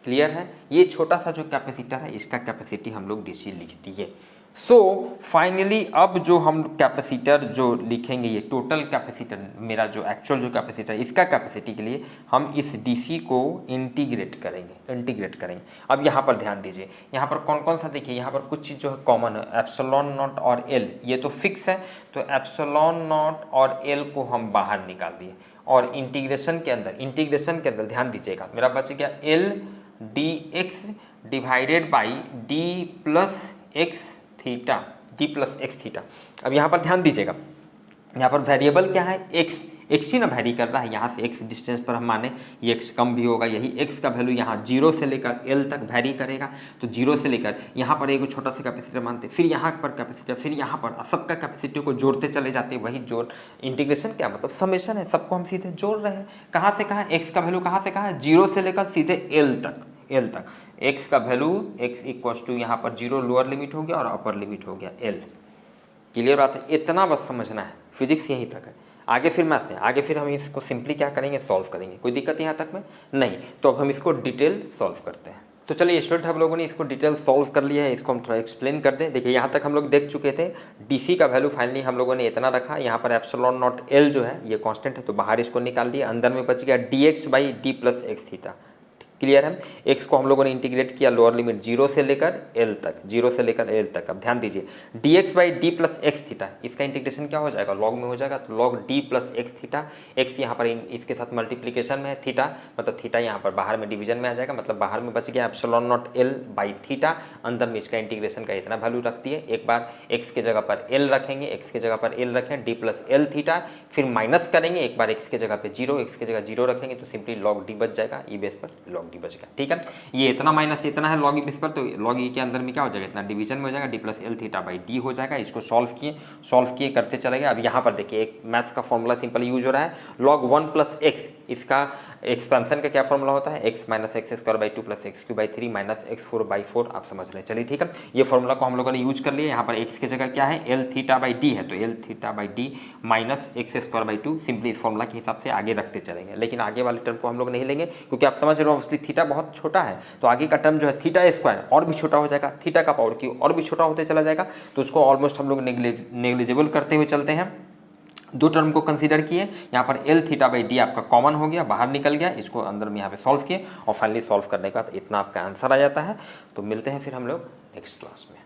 Clear है। ये छोटा सा जो कैपेसिटर है, इसका कैपेसिटी हम लोग डीसी लिख दिए। सो फाइनली अब जो हम कैपेसिटर जो लिखेंगे, ये टोटल कैपेसिटर, मेरा जो एक्चुअल जो कैपेसिटर, इसका कैपेसिटी के लिए हम इस डीसी को इंटीग्रेट करेंगे। अब यहाँ पर ध्यान दीजिए, यहाँ पर कौन कौन सा, देखिए यहाँ पर कुछ चीज़ जो है कॉमन है, एप्सिलॉन नॉट और एल, ये तो फिक्स है, तो एप्सिलॉन नॉट और एल को हम बाहर निकाल दिए। और इंटीग्रेशन के अंदर ध्यान दीजिएगा, मेरा बच गया L D x divided by D plus x theta. अब यहाँ पर ध्यान दीजिएगा, यहाँ पर वेरिएबल क्या है, एक्स ही ना वैरी कर रहा है, यहाँ से एक्स डिस्टेंस पर हम माने ये एक्स कम भी होगा, यही एक्स का वैल्यू यहाँ 0 से लेकर एल तक वैरी करेगा। तो 0 से लेकर यहाँ पर एक छोटा सा कैपेसिटर मानते, फिर यहाँ पर कैपेसिटर, फिर यहाँ पर सबका कैपेसिटी को जोड़ते चले जाते हैं। वही जोड़, इंटीग्रेशन क्या मतलब, समेशन है, सबको हम सीधे जोड़ रहे हैं। कहाँ से कहाँ, एक्स का वैल्यू कहाँ से कहाँ है, 0 से लेकर सीधे एल तक। एक्स का वैल्यू एक्स इक्वल्स टू यहाँ पर 0 लोअर लिमिट हो गया और अपर लिमिट हो गया एल। क्लियर बात है, इतना बस समझना है, फिजिक्स यहीं तक है। आगे फिर मैथ है, आगे फिर हम इसको सिंपली क्या करेंगे, सॉल्व करेंगे। कोई दिक्कत यहाँ तक में नहीं, तो अब हम इसको डिटेल सॉल्व करते हैं। तो चलिए स्टूडेंट, हम लोगों ने इसको डिटेल सॉल्व कर लिया है, इसको हम थोड़ा एक्सप्लेन कर दें। देखिए यहाँ तक हम लोग देख चुके थे, डीसी का वैल्यू फाइनली हम लोगों ने इतना रखा। यहाँ पर एप्सिलॉन नॉट एल जो है ये कांस्टेंट है, तो बाहर इसको निकाल दिया, अंदर में बच गया D x by D plus x theta. Clear है। एक्स को हम लोगों ने इंटीग्रेट किया लोअर लिमिट 0 से लेकर एल तक। अब ध्यान दीजिए, D x by D plus x theta, इसका इंटीग्रेशन क्या हो जाएगा, लॉग में हो जाएगा, तो log D plus x theta. X यहाँ पर इसके साथ मल्टीप्लीकेशन में है, थीटा मतलब थीटा यहाँ पर बाहर में डिवीजन में आ जाएगा, मतलब बाहर में बच गया epsilon naught L by theta. अंदर में इसका इंटीग्रेशन का इतना वैल्यू रखती है। एक बार एक्स के जगह पर एल रखेंगे, डी प्लस एल थीटा, फिर माइनस करेंगे, एक बार एक्स के जगह पे 0, एक्स के जगह 0 रखेंगे तो सिंपली लॉग डी बच जाएगा, ई बेस पर लॉग डी बच गया। ठीक है, ये इतना माइनस इतना है लॉग ई बेस पर, तो लॉग ई के अंदर में क्या हो जाएगा, इतना डिवीजन में हो जाएगा, D plus L theta by D हो जाएगा। इसको सॉल्व किए करते चले गए। अब यहाँ पर देखिए एक मैथ्स का फॉर्मूला सिंपल यूज हो रहा है, लॉग 1 प्लस एक्स, इसका एक्सपेंशन का क्या फॉर्मूला होता है, x minus x square by 2 plus x Q by 3 minus x 4 by 4, आप समझ रहे हैं। चलिए ठीक है, ये फॉर्मूला को हम लोगों ने यूज कर लिया। यहाँ पर एक्स की जगह क्या है, एल थीटा बाई डी है, तो L theta by D minus x square by 2, simply इस फॉर्मूला के हिसाब से आगे रखते चलेंगे। लेकिन आगे वाले टर्म को हम लोग नहीं लेंगे, क्योंकि आप समझ रहे हो ऑब्वियसली थीटा बहुत छोटा है, तो आगे का टर्म जो है थीटा स्क्वायर और भी छोटा हो जाएगा, थीटा का पावर क्यू और भी छोटा होते चला जाएगा, तो उसको ऑलमोस्ट हम लोग नेग्लिजिबल करते हुए चलते हैं। दो टर्म को कंसीडर किए, यहाँ पर एल थीटा बाई डी आपका कॉमन हो गया, बाहर निकल गया, इसको अंदर में यहाँ पे सॉल्व किए और फाइनली सॉल्व करने का इतना आपका आंसर आ जाता है। तो मिलते हैं फिर हम लोग नेक्स्ट क्लास में।